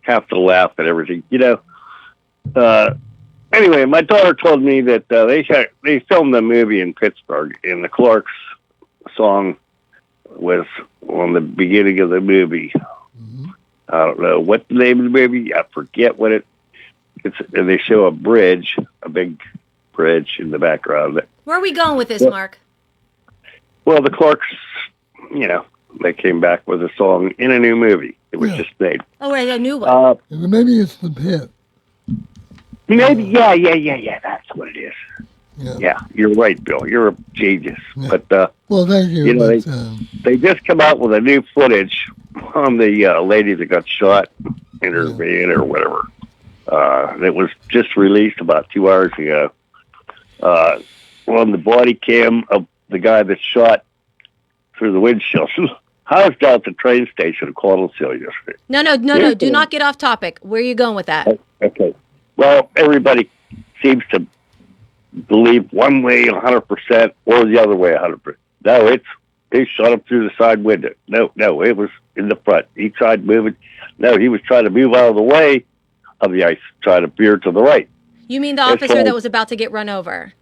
have to laugh at everything. Anyway, my daughter told me that they filmed the movie in Pittsburgh, and the Clarks song was on the beginning of the movie. I don't know what the name of the movie. I forget what it's. And they show a bridge, a big bridge in the background. Where are we going with this, Mark? Well, the Clarks, they came back with a song in a new movie. It was just made. Oh, right, a new one. Maybe it's The Pit. Maybe, yeah. That's what it is. Yeah, you're right, Bill. You're a genius. Yeah. But well, thank you. They just come out with a new footage on the lady that got shot in her van or whatever. It was just released about 2 hours ago. On the body cam of the guy that shot through the windshield. I was down at the train station in Connellsville yesterday. No. Do not get off topic. Where are you going with that? Okay. Well, everybody seems to believe one way 100% or the other way 100%. No, they shot him through the side window. No, it was in the front. He tried moving. No, he was trying to move out of the way of the ice, trying to veer to the right. You mean the officer that was about to get run over?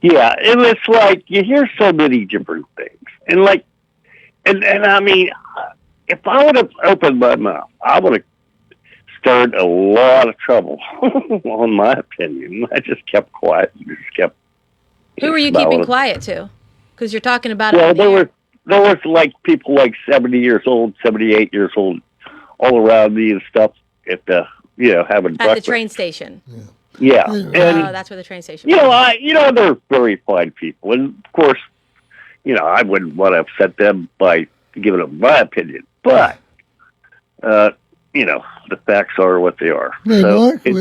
Yeah, and it's like you hear so many different things, and I mean, if I would have opened my mouth, I would have stirred a lot of trouble, on my opinion. I just kept quiet. Who were you keeping quiet to? Because you're talking about Well, it. there was like people like 70 years old, 78 years old, all around me and stuff at the having At breakfast. the train station. Yeah, and That's where the train station. they're very fine people, and of course, I wouldn't want to upset them by giving them my opinion, but the facts are what they are. Hey, So Mark, we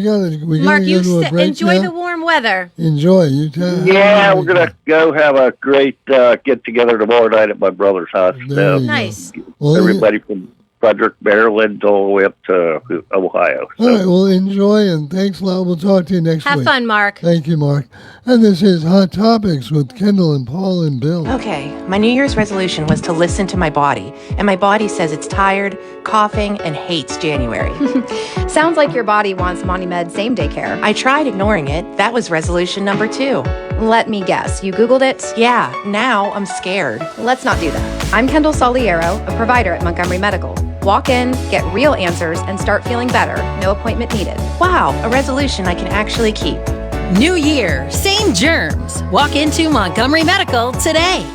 gotta Mark, go to a break enjoy now. the warm weather. Enjoy. You tell. yeah, we're gonna go have a great get together tomorrow night at my brother's house. There you Nice. Well, Everybody from Frederick, Maryland, all the way up to Ohio. All right, well, enjoy, and thanks a lot. We'll talk to you next week. Have fun, Mark. Thank you, Mark. And this is Hot Topics with Kendall and Paul and Bill. Okay, my New Year's resolution was to listen to my body, and my body says it's tired, coughing, and hates January. Sounds like your body wants MoniMed same-day care. I tried ignoring it. That was resolution number 2. Let me guess, you Googled it? Yeah, now I'm scared. Let's not do that. I'm Kendall Soliero, a provider at Montgomery Medical. Walk in, get real answers, and start feeling better. No appointment needed. Wow, a resolution I can actually keep. New year, same germs. Walk into Montgomery Medical today.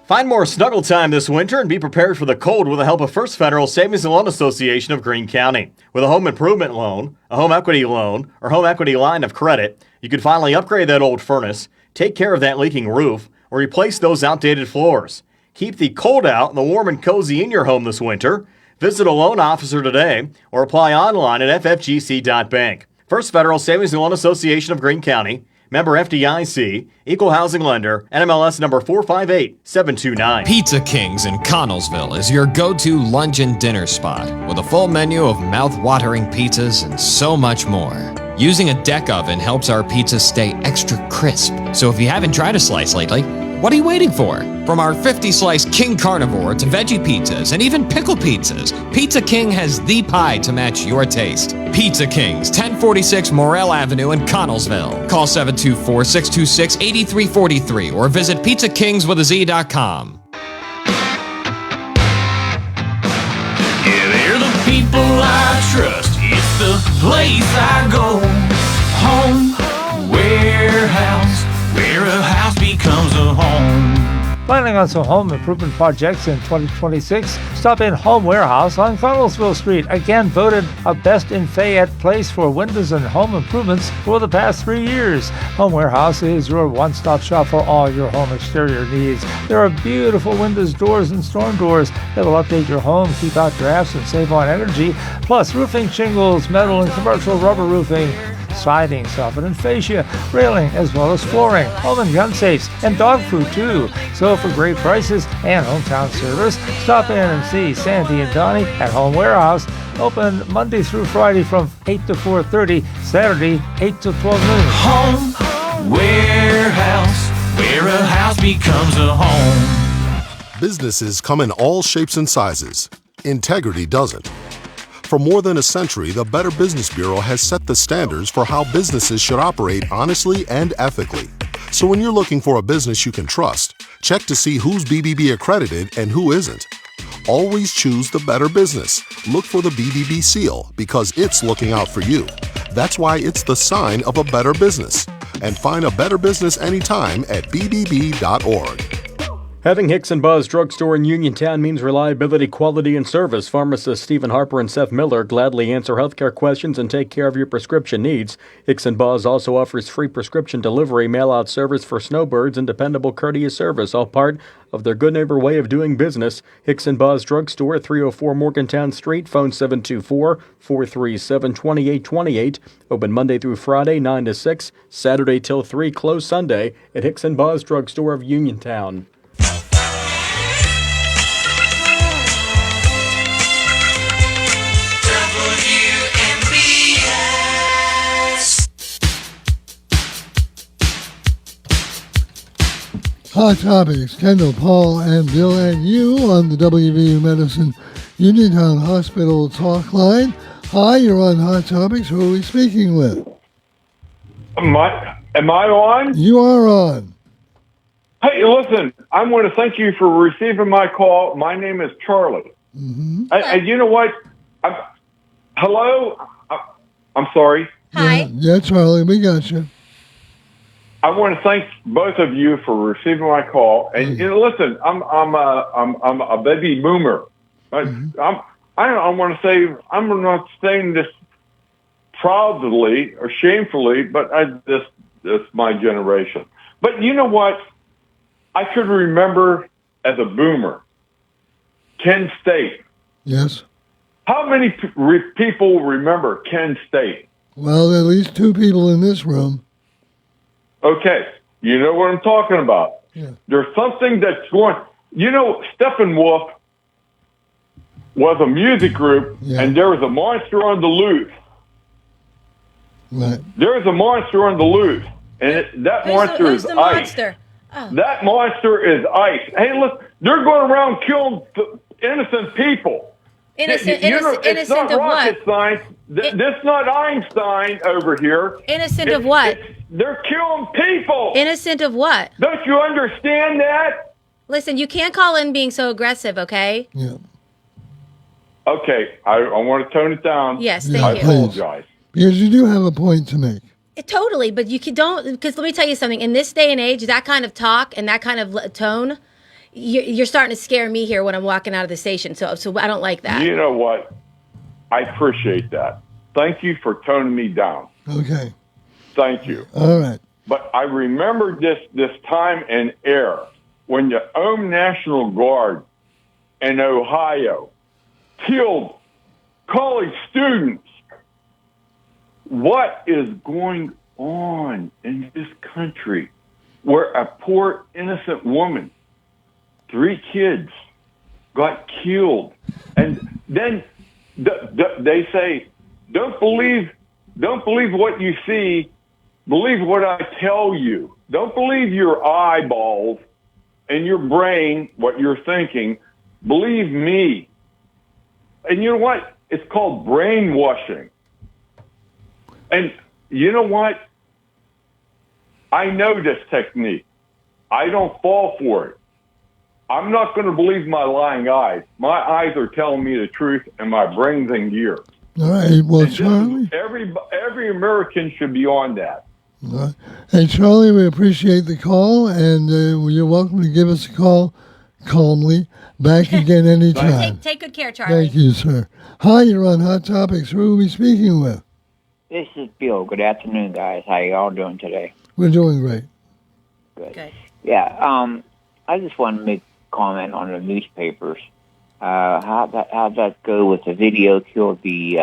Find more snuggle time this winter and be prepared for the cold with the help of First Federal Savings and Loan Association of Greene County. With a home improvement loan, a home equity loan, or home equity line of credit, you can finally upgrade that old furnace, take care of that leaking roof, or replace those outdated floors. Keep the cold out and the warm and cozy in your home this winter. Visit a loan officer today or apply online at ffgc.bank. First Federal Savings and Loan Association of Greene County, Member FDIC, Equal Housing Lender, NMLS number 458729. Pizza King's in Connellsville is your go-to lunch and dinner spot with a full menu of mouth-watering pizzas and so much more. Using a deck oven helps our pizzas stay extra crisp. So if you haven't tried a slice lately, what are you waiting for? From our 50-slice King Carnivore to veggie pizzas and even pickle pizzas, Pizza King has the pie to match your taste. Pizza King's, 1046 Morrell Avenue in Connellsville. Call 724-626-8343 or visit pizzakingswithaz.com. Yeah, they're the people I trust. It's the place I go. Home Warehouse, where a house becomes a home. Planning on some home improvement projects in 2026? Stop in Home Warehouse on Connellsville Street. Again, voted a Best in Fayette place for windows and home improvements for the past 3 years. Home Warehouse is your one-stop shop for all your home exterior needs. There are beautiful windows, doors, and storm doors that will update your home, keep out drafts, and save on energy. Plus, roofing shingles, metal and commercial rubber roofing, siding, soffit and fascia, railing, as well as flooring, home and gun safes, and dog food too. So for great prices and hometown service, stop in and see Sandy and Donnie at Home Warehouse. Open Monday through Friday from 8 to 4:30, Saturday 8 to 12 noon. Home Warehouse, where a house becomes a home. Businesses come in all shapes and sizes. Integrity doesn't. For more than a century, the Better Business Bureau has set the standards for how businesses should operate honestly and ethically. So when you're looking for a business you can trust, check to see who's BBB accredited and who isn't. Always choose the Better Business. Look for the BBB seal because it's looking out for you. That's why it's the sign of a better business. And find a better business anytime at bbb.org. Having Hicks and Buzz Drugstore in Uniontown means reliability, quality, and service. Pharmacists Stephen Harper and Seth Miller gladly answer healthcare questions and take care of your prescription needs. Hicks and Buzz also offers free prescription delivery, mail-out service for snowbirds, and dependable courteous service, all part of their good neighbor way of doing business. Hicks and Buzz Drugstore, 304 Morgantown Street, phone 724-437-2828. Open Monday through Friday, 9 to 6, Saturday till 3, closed Sunday at Hicks and Buzz Drugstore of Uniontown. Hot Topics, Kendall, Paul, and Bill, and you on the WVU Medicine Uniontown Hospital Talk Line. Hi, you're on Hot Topics. Who are we speaking with? Am I on? You are on. Hey, listen, I want to thank you for receiving my call. My name is Charlie. Mm-hmm. And you know what? Hello? I'm sorry. Hi. Yeah, Charlie, we got you. I want to thank both of you for receiving my call. And you know, listen, I'm a baby boomer. I want to say I'm not saying this proudly or shamefully, but this my generation. But you know what? I could remember as a boomer, Kent State. Yes. How many people remember Kent State? Well, at least two people in this room. Okay, you know what I'm talking about. Yeah. There's something that's going. You know, Steppenwolf was a music group, and there was a monster on the loose. Right. There was a monster on the loose, and that monster is the ice. monster? Oh. That monster is ice. Hey, look, they're going around killing innocent people. Innocent it's not of rocket what? science. This is not Einstein over here. Innocent of what? They're killing people. Innocent of what? Don't you understand that? Listen, you can't call in being so aggressive, okay? Yeah. Okay, I want to tone it down. Yes, thank I you. apologize. Because you do have a point to make. Totally, but you don't, because let me tell you something. In this day and age, that kind of talk and that kind of tone, you're starting to scare me here when I'm walking out of the station. So I don't like that. You know what? I appreciate that. Thank you for toning me down. Okay. Thank you. All right. But I remember this time and era when the National Guard in Ohio killed college students. What is going on in this country where a poor innocent woman, 3 kids, got killed, and then they say, don't believe what you see, believe what I tell you. Don't believe your eyeballs and your brain, what you're thinking. Believe me. And you know what? It's called brainwashing. And you know what? I know this technique. I don't fall for it. I'm not going to believe my lying eyes. My eyes are telling me the truth, and my brain's in gear. All right. Well, Charlie. Every American should be on that. All right. Hey, Charlie, we appreciate the call, and you're welcome to give us a call calmly. Back again anytime. Take good care, Charlie. Thank you, sir. Hi, you're on Hot Topics. Who are we speaking with? This is Bill. Good afternoon, guys. How y'all doing today? We're doing great. Good. Yeah. I just want to make a comment on the newspapers. How'd that go with the video killed the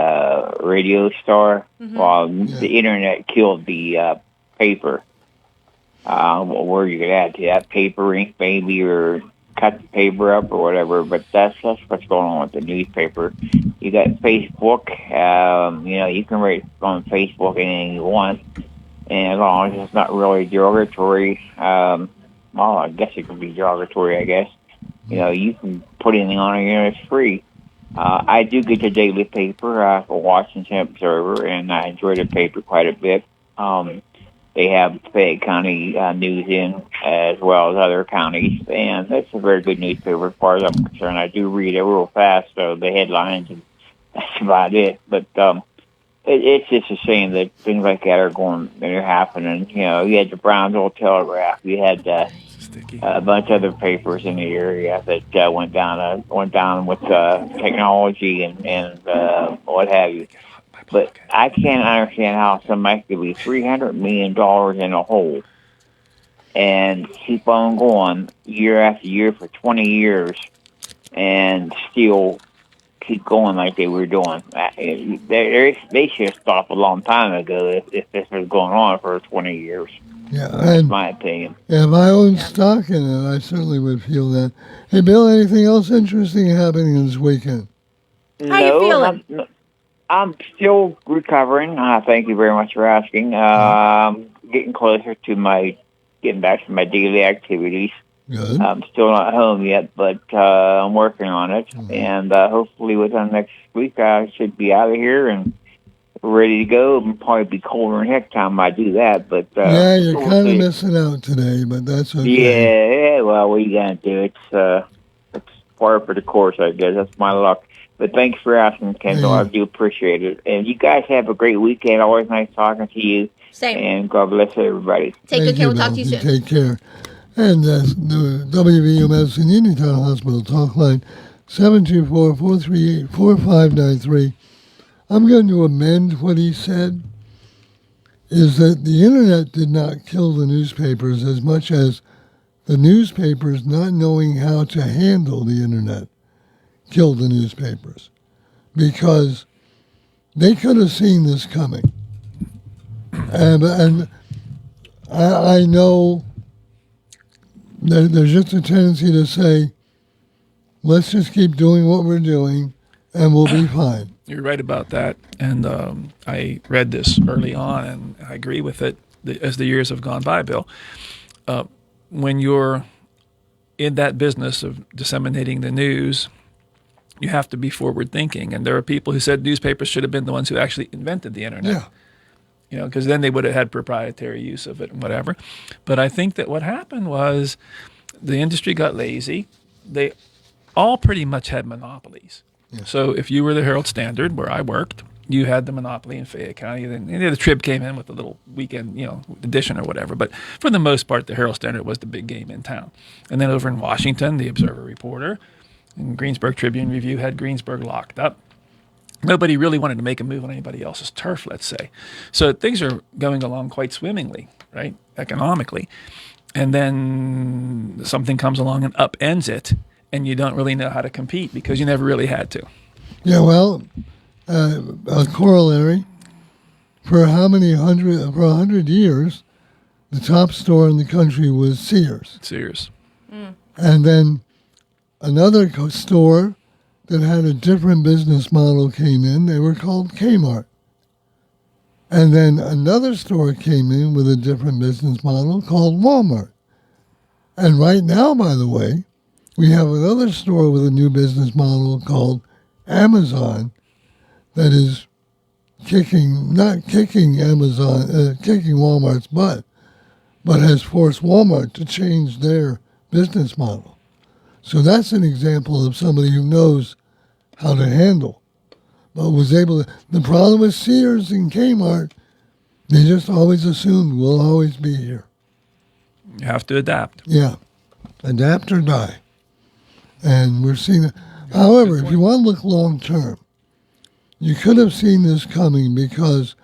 radio star, while the internet killed the paper? Where you could add to that, paper ink maybe, or cut the paper up or whatever. But that's what's going on with the newspaper. You got Facebook. You can write on Facebook anything you want, and as long as it's not really derogatory, well, I guess it could be derogatory. I guess. You can put anything on here, it's free. I do get the daily paper for Washington Observer, and I enjoy the paper quite a bit. They have Fayette County news in, as well as other counties, and that's a very good newspaper as far as I'm concerned. I do read it real fast, so the headlines, and that's about it. But it's just a shame that things like that are happening. You had the Brownsville Telegraph, you had a bunch of other papers in the area that went down with technology and what have you. But I can't understand how somebody could be $300 million in a hole and keep on going year after year for 20 years and still keep going like they were doing. They should have stopped a long time ago if this was going on for 20 years. Yeah, That's my opinion. Yeah, if I owned stock in it, I certainly would feel that. Hey, Bill, anything else interesting happening this weekend? How you feeling? I'm still recovering. Thank you very much for asking. Getting closer to getting back to my daily activities. Good. I'm still not home yet, but I'm working on it. And hopefully within next week, I should be out of here and ready to go. It'll probably be colder than heck time I do that. But yeah, you're kind of missing out today, but that's okay. Yeah, well, what are you going to do? It's par for the course, I guess. That's my luck. But thanks for asking, Kendall. I do appreciate it. And you guys have a great weekend. Always nice talking to you. Same. And God bless everybody. Take good care. We'll talk to you soon. Take care. And the WVU Medicine Uniontown Hospital talk line, 724-438-4593. I'm going to amend what he said, is that the internet did not kill the newspapers as much as the newspapers not knowing how to handle the internet killed the newspapers, because they could have seen this coming. And I know there's just a tendency to say, let's just keep doing what we're doing and we'll be fine. You're right about that. And I read this early on, and I agree with it as the years have gone by, Bill. When you're in that business of disseminating the news, you have to be forward thinking. And there are people who said newspapers should have been the ones who actually invented the internet. Yeah. Because then they would have had proprietary use of it and whatever. But I think that what happened was the industry got lazy. They all pretty much had monopolies. Yeah. So if you were the Herald Standard, where I worked, you had the monopoly in Fayette County. Then the Trib came in with a little weekend, edition or whatever. But for the most part, the Herald Standard was the big game in town. And then over in Washington, the Observer Reporter and Greensburg Tribune Review had Greensburg locked up. Nobody really wanted to make a move on anybody else's turf, let's say. So things are going along quite swimmingly, right, economically. And then something comes along and upends it, and you don't really know how to compete because you never really had to. Yeah, well, a corollary, for 100 years, the top store in the country was Sears. Sears. And then another store that had a different business model came in. They were called Kmart. And then another store came in with a different business model called Walmart. And right now, by the way, we have another store with a new business model called Amazon that is not kicking Walmart's butt, but has forced Walmart to change their business model. So that's an example of somebody who knows how to handle, but was able to. The problem with Sears and Kmart, they just always assumed we'll always be here. You have to adapt. Yeah, adapt or die. And we're seeing it. However, if you want to look long term, you could have seen this coming, because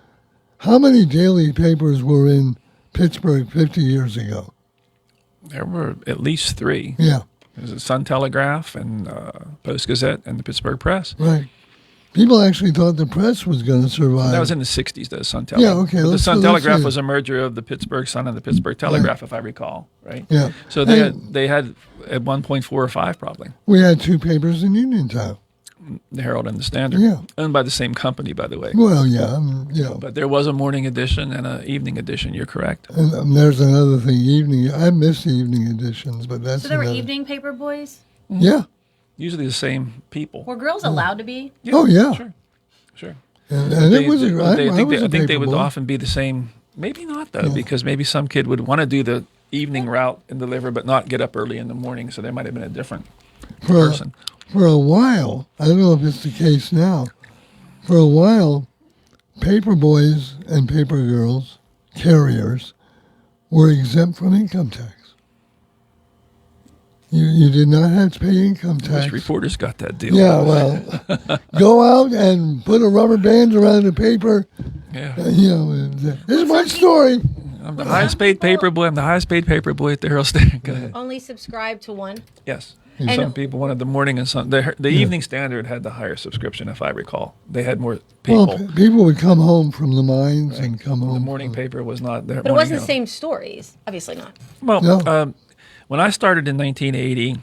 how many daily papers were in Pittsburgh 50 years ago? There were at least 3. Yeah. There's the Sun-Telegraph and Post-Gazette and the Pittsburgh Press. Right. People actually thought the press was going to survive. That was in the 60s, the Sun-Telegraph. Yeah, okay. But the Sun-Telegraph was a merger of the Pittsburgh Sun and the Pittsburgh Telegraph, if I recall, right? Yeah. So they had at one point 4 or 5 probably. We had 2 papers in Uniontown. The Herald and the Standard. Yeah. Owned by the same company, by the way. Well, yeah. But there was a morning edition and an evening edition, you're correct. And there's another thing, evening. I miss the evening editions, but that's So there were another. evening paper boys? Yeah. Usually the same people. Were girls allowed to be? Yeah, Oh, yeah. Sure. And They- it was they- I think they paper would boy. often be the same. Maybe not, though, because maybe some kid would want to do the evening route and deliver, but not get up early in the morning, so there might have been a different person. For a while, I don't know if it's the case now, for a while, paper boys and paper girls, carriers, were exempt from income tax. You did not have to pay income tax. Which reporters got that deal? Yeah, well, go out and put a rubber band around the paper. Yeah. This is my story. I'm the highest paid paper boy. I'm the highest paid paper boy at the Herald Standard. Go ahead. Only subscribe to one? Yes. And- Some people wanted the morning and some. The Evening Standard had the higher subscription, if I recall. They had more people. Well, people would come home from the mines and come home. The morning paper was not there. But it wasn't the same stories. Obviously not. Well, when I started in 1980,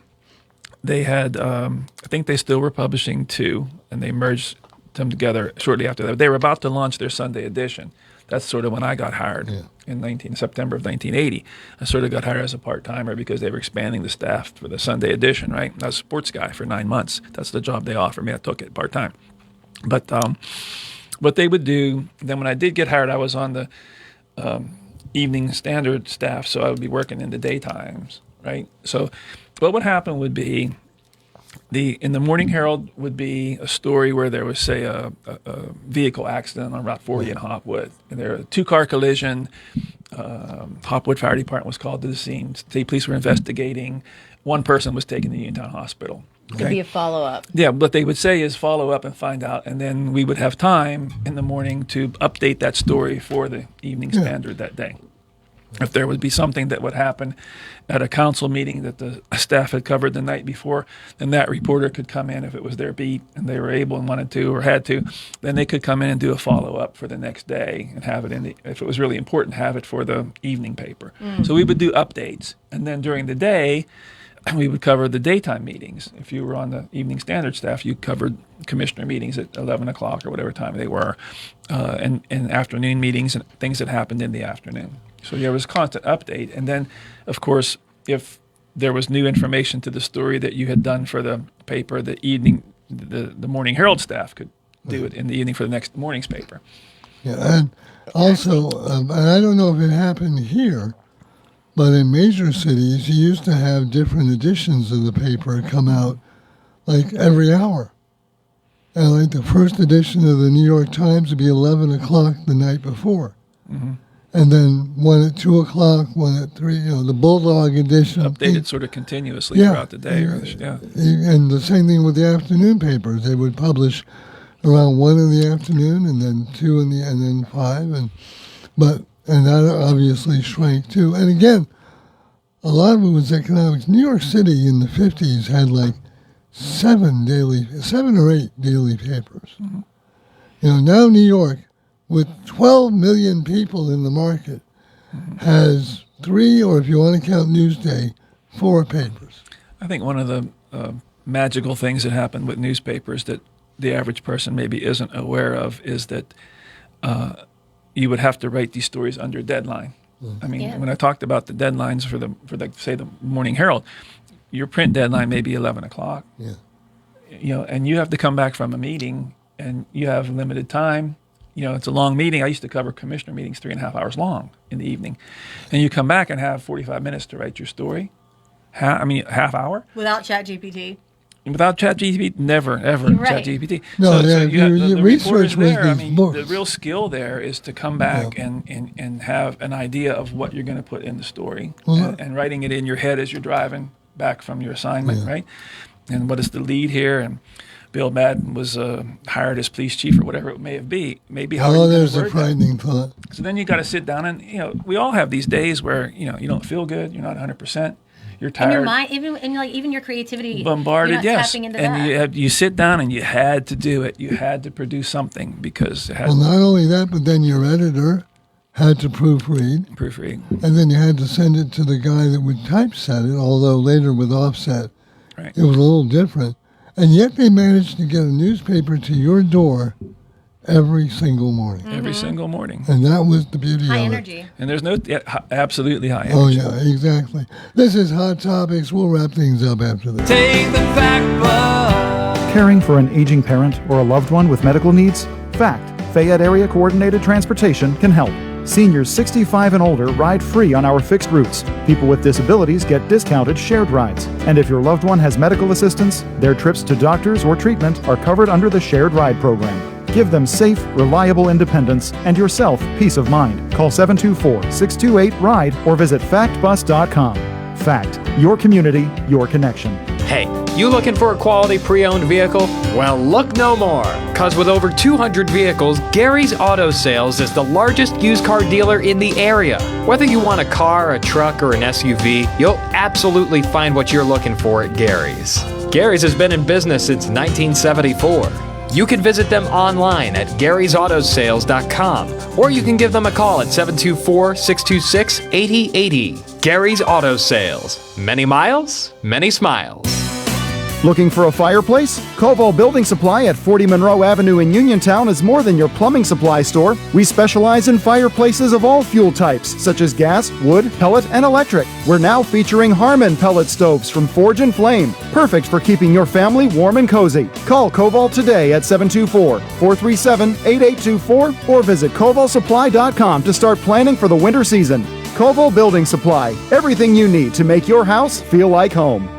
they had, I think they still were publishing 2, and they merged them together shortly after that. They were about to launch their Sunday edition. That's sort of when I got hired in September of 1980. I sort of got hired as a part-timer because they were expanding the staff for the Sunday edition, right? I was a sports guy for 9 months. That's the job they offered me. I took it part-time. But what they would do, then when I did get hired, I was on the Evening Standard staff, so I would be working in the daytimes, right? So what would happen would be in the Morning Herald would be a story where there was, say, a vehicle accident on Route 40 in Hopwood. And there was a 2-car collision. Hopwood Fire Department was called to the scene. State police were investigating. One person was taken to Uniontown Hospital. Could be a follow-up. Yeah, what they would say is follow up and find out, and then we would have time in the morning to update that story for the Evening Standard that day. If there would be something that would happen at a council meeting that the staff had covered the night before, then that reporter could come in if it was their beat and they were able and wanted to or had to, then they could come in and do a follow-up for the next day and have it if it was really important, have it for the evening paper. So we would do updates. And then during the day, we would cover the daytime meetings. If you were on the Evening Standard staff, you covered commissioner meetings at 11 o'clock or whatever time they were, and afternoon meetings and things that happened in the afternoon. So there was constant update. And then, of course, if there was new information to the story that you had done for the paper, the Morning Herald staff could do it in the evening for the next morning's paper. Yeah, and also, and I don't know if it happened here, but in major cities, you used to have different editions of the paper come out like every hour. And like the first edition of the New York Times would be 11 o'clock the night before. Mm-hmm. And then one at 2 o'clock, one at 3, the Bulldog edition. Updated sort of continuously throughout the day. And the same thing with the afternoon papers. They would publish around 1 in the afternoon and then 2 and then 5. And that obviously shrank too. And again, a lot of it was economics. New York City in the 50s had like 7 or 8 daily papers. Mm-hmm. Now New York, with 12 million people in the market, has 3, or if you want to count Newsday, 4 papers. I think one of the magical things that happen with newspapers that the average person maybe isn't aware of is that you would have to write these stories under deadline. I mean, when I talked about the deadlines for the Morning Herald, your print deadline may be 11 o'clock. Yeah. And you have to come back from a meeting, and you have limited time. It's a long meeting. I used to cover commissioner meetings 3.5 hours long in the evening, and you come back and have 45 minutes to write your story. Half hour without ChatGPT. Without ChatGPT, never, ever Right. ChatGPT. No, so you have the research reporter's there. with these books. The real skill there is to come back and have an idea of what you're going to put in the story, and writing it in your head as you're driving back from your assignment, right? And what is the lead here? And Bill Madden was hired as police chief or whatever it may be. Maybe there's a frightening thought. So then you got to sit down and we all have these days where you don't feel good. You're not 100%. You're tired. And your mind, even your creativity, bombarded. you're not Yes, tapping into and you sit down and you had to do it. You had to produce something because it had. Well, not only that, but then your editor had to proofread. And then you had to send it to the guy that would typeset it, although later with offset, it was a little different. And yet they managed to get a newspaper to your door every single morning. Every single morning. And that was the beauty of it. High energy. And there's absolutely high energy. Oh, yeah, exactly. This is Hot Topics. We'll wrap things up after this. Take the fact bus. Caring for an aging parent or a loved one with medical needs? FACT, Fayette Area Coordinated Transportation, can help. Seniors 65 and older ride free on our fixed routes. People with disabilities get discounted shared rides. And if your loved one has medical assistance, their trips to doctors or treatment are covered under the shared ride program. Give them safe, reliable independence and yourself peace of mind. Call 724-628-RIDE or visit factbus.com. FACT, your community, your connection. Hey, you looking for a quality pre-owned vehicle? Well, look no more, because with over 200 vehicles, Gary's Auto Sales is the largest used car dealer in the area. Whether you want a car, a truck, or an SUV, you'll absolutely find what you're looking for at Gary's. Gary's has been in business since 1974. You can visit them online at Gary'sAutoSales.com, or you can give them a call at 724-626-8080. Gary's Auto Sales. Many miles, many smiles. Looking for a fireplace? Koval Building Supply at 40 Monroe Avenue in Uniontown is more than your plumbing supply store. We specialize in fireplaces of all fuel types, such as gas, wood, pellet, and electric. We're now featuring Harmon pellet stoves from Forge and Flame, perfect for keeping your family warm and cozy. Call Koval today at 724-437-8824 or visit kovalsupply.com to start planning for the winter season. Koval Building Supply, everything you need to make your house feel like home.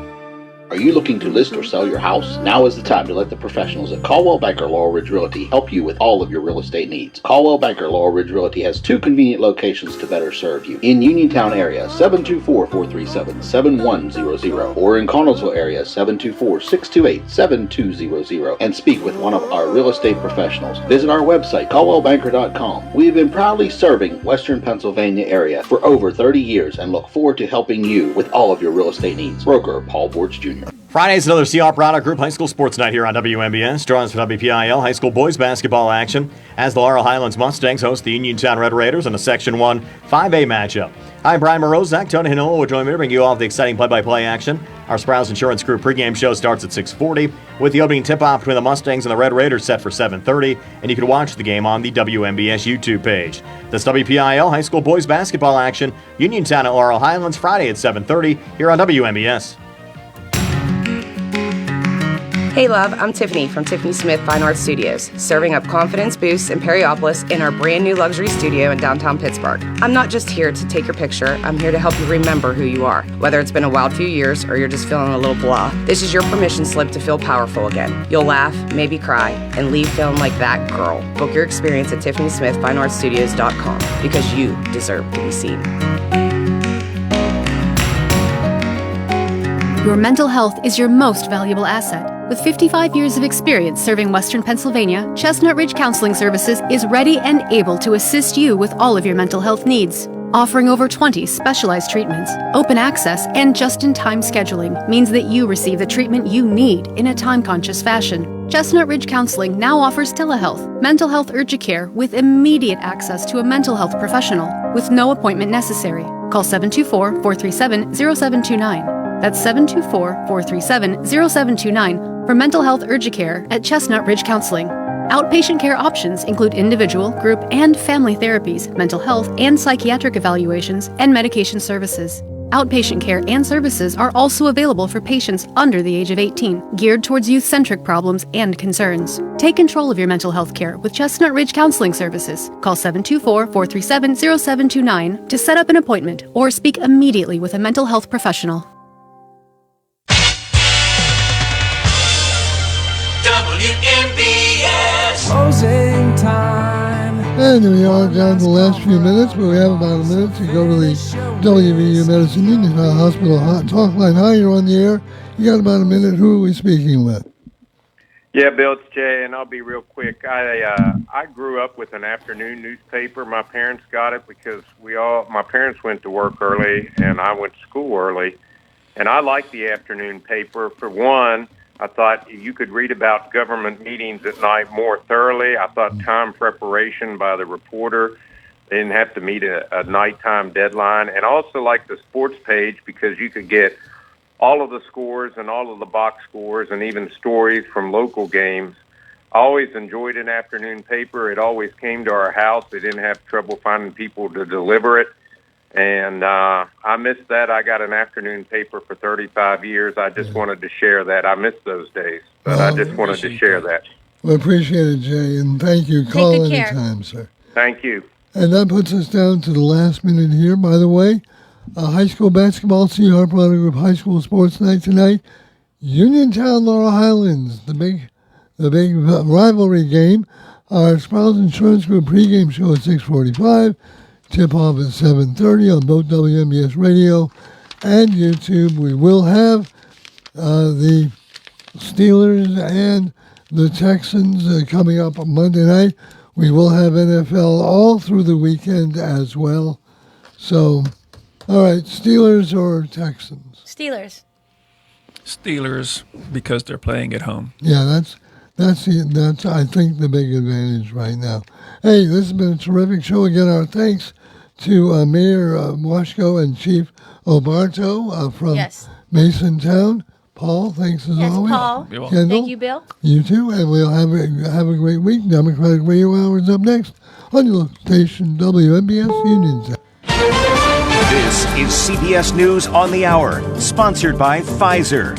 Are you looking to list or sell your house? Now is the time to let the professionals at Caldwell Banker Laurel Ridge Realty help you with all of your real estate needs. Caldwell Banker Laurel Ridge Realty has 2 convenient locations to better serve you. In Uniontown area, 724-437-7100, or in Connellsville area, 724-628-7200, and speak with one of our real estate professionals. Visit our website, caldwellbanker.com. We have been proudly serving Western Pennsylvania area for over 30 years and look forward to helping you with all of your real estate needs. Broker Paul Borch Jr. Friday's another CR Product Group High School Sports Night here on WMBS. Drawings for WPIL High School boys basketball action as the Laurel Highlands Mustangs host the Uniontown Red Raiders in a Section 1 5A matchup. I'm Brian Morozak. Tony Hinola will join me to bring you all of the exciting play-by-play action. Our Sprouse Insurance Group pregame show starts at 6:40 with the opening tip-off between the Mustangs and the Red Raiders set for 7:30, and you can watch the game on the WMBS YouTube page. This WPIL High School boys basketball action, Uniontown at Laurel Highlands, Friday at 7:30 here on WMBS. Hey love, I'm Tiffany from Tiffany Smith Fine Art Studios, serving up confidence boosts in Periopolis in our brand new luxury studio in downtown Pittsburgh. I'm not just here to take your picture, I'm here to help you remember who you are. Whether it's been a wild few years or you're just feeling a little blah, this is your permission slip to feel powerful again. You'll laugh, maybe cry, and leave feeling like that girl. Book your experience at TiffanySmithFineArtStudios.com because you deserve to be seen. Your mental health is your most valuable asset. With 55 years of experience serving Western Pennsylvania, Chestnut Ridge Counseling Services is ready and able to assist you with all of your mental health needs. Offering over 20 specialized treatments, open access, and just-in-time scheduling means that you receive the treatment you need in a time-conscious fashion. Chestnut Ridge Counseling now offers telehealth, mental health urgent care with immediate access to a mental health professional with no appointment necessary. Call 724-437-0729. That's 724-437-0729 for mental health urgent care at Chestnut Ridge Counseling. Outpatient care options include individual, group, and family therapies, mental health and psychiatric evaluations, and medication services. Outpatient care and services are also available for patients under the age of 18, geared towards youth-centric problems and concerns. Take control of your mental health care with Chestnut Ridge Counseling Services. Call 724-437-0729 to set up an appointment or speak immediately with a mental health professional. WMBS. Closing time. And we are down to the last few minutes, but we have about a minute to go to the WVU Medicine Union Hospital Talk Line. Hi, you're on the air. You got about a minute. Who are we speaking with? Yeah, Bill, it's Jay, and I'll be real quick. I grew up with an afternoon newspaper. My parents got it because my parents went to work early, and I went to school early. And I liked the afternoon paper. For one, I thought you could read about government meetings at night more thoroughly. I thought time preparation by the reporter. They didn't have to meet a nighttime deadline. And I also liked the sports page because you could get all of the scores and all of the box scores and even stories from local games. I always enjoyed an afternoon paper. It always came to our house. They didn't have trouble finding people to deliver it. And I missed that. I got an afternoon paper for 35 years. I just wanted to share that. I missed those days, but I just wanted to share that. We appreciate it, Jay, and thank you. Call anytime, sir. Thank you. And that puts us down to the last minute here. By the way, high school basketball, C. Harper Auto Group High School Sports Night tonight. Uniontown, Laurel Highlands, the big rivalry game. Our Sprouse Insurance Group pregame show at 6:45. Tip-off at 7:30 on both WMBS Radio and YouTube. We will have the Steelers and the Texans coming up on Monday night. We will have NFL all through the weekend as well. So, all right, Steelers or Texans? Steelers. Steelers, because they're playing at home. Yeah, that's I think the big advantage right now. Hey, this has been a terrific show. Again, our thanks to Mayor Washko and Chief Obarto from Masontown. Paul, thanks as always. Paul. Kendall, Thank you, Bill. You too, and we'll have a great week. Democratic Radio Hour is up next on your local station, WMBS Uniontown. This is CBS News on the Hour, sponsored by Pfizer.